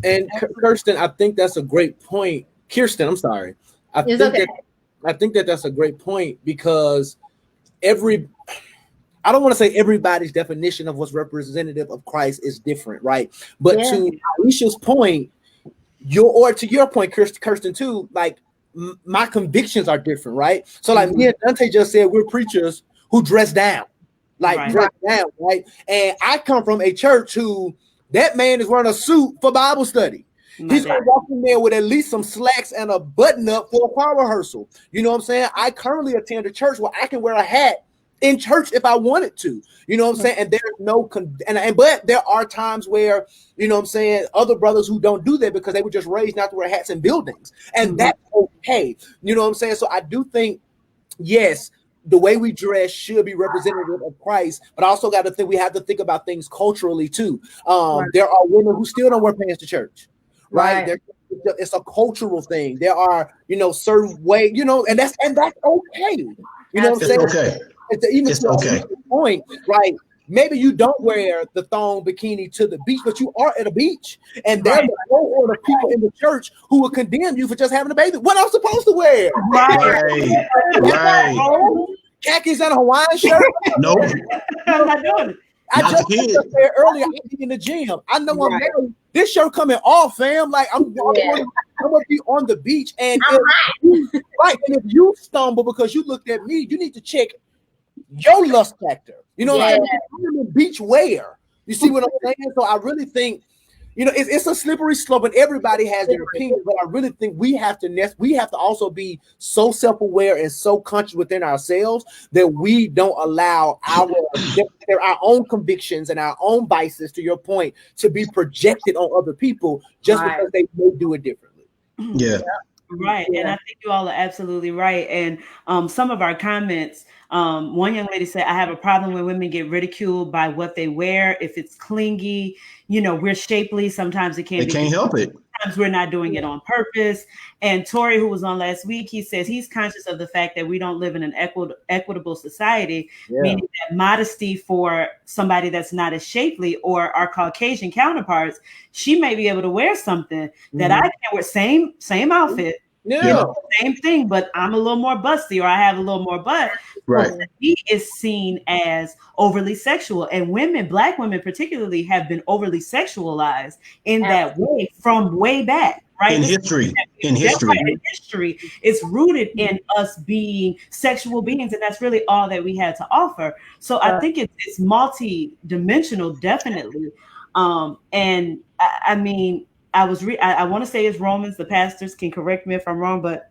And Kirstin, I think that's a great point. Kirstin, I'm sorry. I think that's a great point, because I don't want to say everybody's definition of what's representative of Christ is different, right? But to Aisha's point, to your point, Kirstin, too, like my convictions are different, right? So like me and Dontè just said, we're preachers who dress down, dress down, right? And I come from a church who that man is wearing a suit for Bible study. He's going to walk in there with at least some slacks and a button up for a choir rehearsal. You know what I'm saying? I currently attend a church where I can wear a hat in church if I wanted to, you know what I'm saying? And there's no, but there are times where, you know what I'm saying, other brothers who don't do that because they were just raised not to wear hats in buildings, and that's okay. You know what I'm saying? So I do think, yes, the way we dress should be representative of Christ, but I also got to think we have to think about things culturally too. There are women who still don't wear pants to church, right? It's a cultural thing. There are, certain way, and that's okay. You know what I'm saying? Okay. It's okay. Point, right? Maybe you don't wear the thong bikini to the beach, but you are at a beach, and there's a whole order of people in the church who will condemn you for just having a baby. What I'm supposed to wear? Right. Khakis and a Hawaiian shirt? Nope. I'm not doing it. I just said earlier, I'm in the gym. I know I'm married. This shirt coming off, fam. Like I'm gonna be on the beach, and if you stumble because you looked at me, you need to check your lust factor. You know, like I'm in beach wear. You see what I'm saying? So I really think, it's a slippery slope, and everybody has their opinion. But I really think we have to also be so self-aware and so conscious within ourselves that we don't allow our own convictions and our own vices, to your point, to be projected on other people just because they may do it differently. Yeah. Right. And I think you all are absolutely right. And some of our comments, one young lady said, I have a problem when women get ridiculed by what they wear. If it's clingy, we're shapely. Sometimes it can't help it. Sometimes we're not doing it on purpose. And Tori, who was on last week, he says he's conscious of the fact that we don't live in an equitable society, meaning that modesty for somebody that's not as shapely or our Caucasian counterparts, she may be able to wear something that I can't wear. Same outfit. Same thing, but I'm a little more busty, or I have a little more butt. Right. So he is seen as overly sexual, and Black women particularly, have been overly sexualized in that way from way back. Right? In history, it's rooted in us being sexual beings, and that's really all that we had to offer. So I think it's multi-dimensional, definitely. And I mean, I want to say it's Romans. The pastors can correct me if I'm wrong, but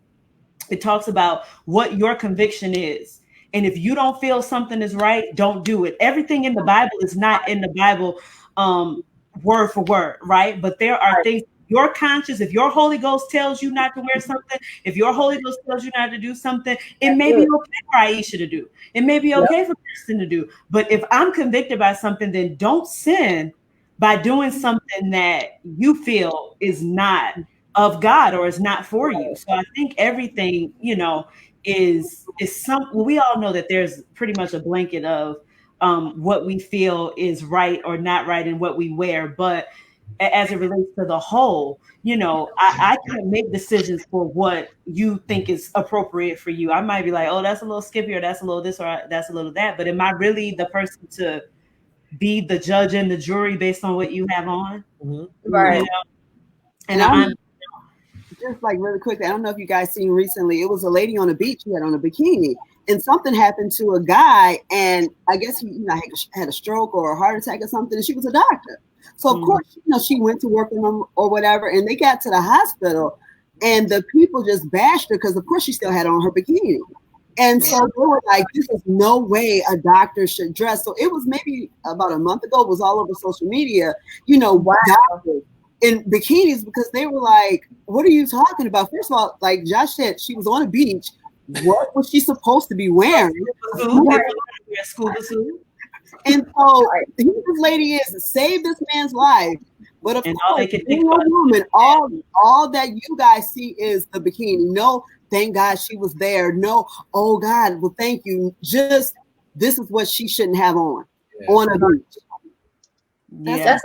it talks about what your conviction is. And if you don't feel something is right, don't do it. Everything in the Bible is not in the Bible word for word, right? But there are things, your conscience, if your Holy Ghost tells you not to wear something, if your Holy Ghost tells you not to do something, it may be okay for Aisha to do. It may be okay for Kirstin to do. But if I'm convicted by something, then don't sin by doing something that you feel is not of God or is not for you. So I think everything, is we all know that there's pretty much a blanket of what we feel is right or not right in what we wear. But as it relates to the whole. You know, I can't make decisions for what you think is appropriate for you. I might be like, oh, that's a little skippy, or that's a little this, or that's a little that. But am I really the person to be the judge and the jury based on what you have on? Right. You know? And I'm just like really quickly, I don't know if you guys seen recently, it was a lady on the beach who had on a bikini, and something happened to a guy, and I guess he had a stroke or a heart attack or something, and she was a doctor. So of course, she went to work with them or whatever, and they got to the hospital, and the people just bashed her because of course she still had on her bikini. And so they were like, this is no way a doctor should dress. So it was maybe about a month ago, it was all over social media, doctors in bikinis, because they were like, what are you talking about? First of all, like Josh said, she was on a beach. What was she supposed to be wearing? Scuba suit. And so this lady is save this man's life. But of course, being a woman, all that you guys see is the bikini. No, thank God she was there. No, oh God, well, thank you. Just this is what she shouldn't have on a beach. That's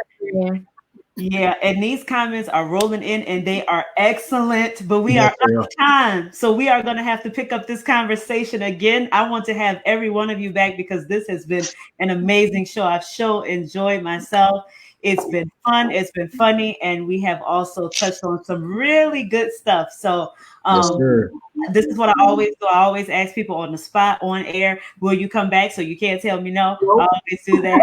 yeah, and these comments are rolling in and they are excellent, but we are out of time. So we are going to have to pick up this conversation again. I want to have every one of you back because this has been an amazing show. I've enjoyed myself. It's been fun. It's been funny. And we have also touched on some really good stuff. So this is what I always do. I always ask people on the spot, on air, will you come back? So you can't tell me no. I always do that.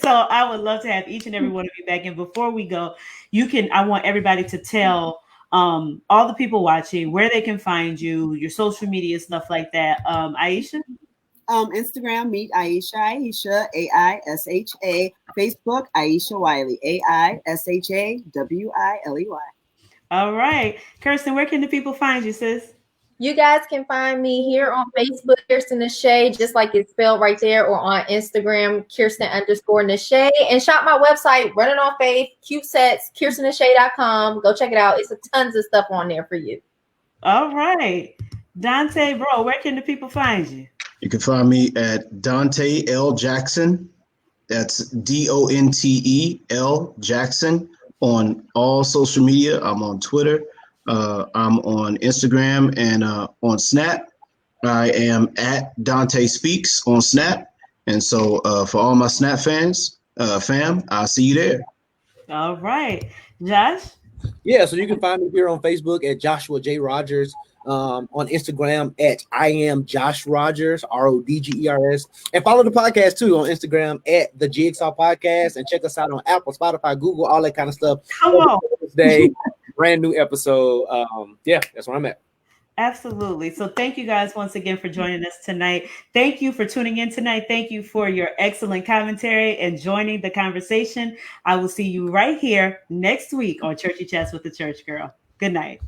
So I would love to have each and every one of you back. And before we go, I want everybody to tell all the people watching where they can find you, your social media, stuff like that. Aisha? Instagram, meet Aisha, AISHA. Facebook, Aisha Wiley, AISHAWILEY. All right. Kirstin, where can the people find you, sis? You guys can find me here on Facebook, Kirstin Nashay, just like it's spelled right there, or on Instagram, Kirstin_Nashay. And shop my website, Running on Faith, cute sets, KirstenNashay.com. Go check it out. It's tons of stuff on there for you. All right. Dontè, bro, where can the people find you? You can find me at Dontè L. Jackson. That's DONTE Jackson on all social media. I'm on Twitter. I'm on Instagram and on Snap. I am at Dontè Speaks on Snap. And so for all my Snap fans, fam, I'll see you there. All right. Josh? Yeah, so you can find me here on Facebook at Joshua J. Rodgers. On Instagram at I am Josh Rodgers, RODGERS, and follow the podcast too on Instagram at the Jigsaw Podcast, and check us out on Apple, Spotify, Google, all that kind of stuff. Come on, today, brand new episode. That's where I'm at. Absolutely. So thank you guys once again for joining us tonight. Thank you for tuning in tonight. Thank you for your excellent commentary and joining the conversation. I will see you right here next week on Churchy Chats with the Church Girl. Good night.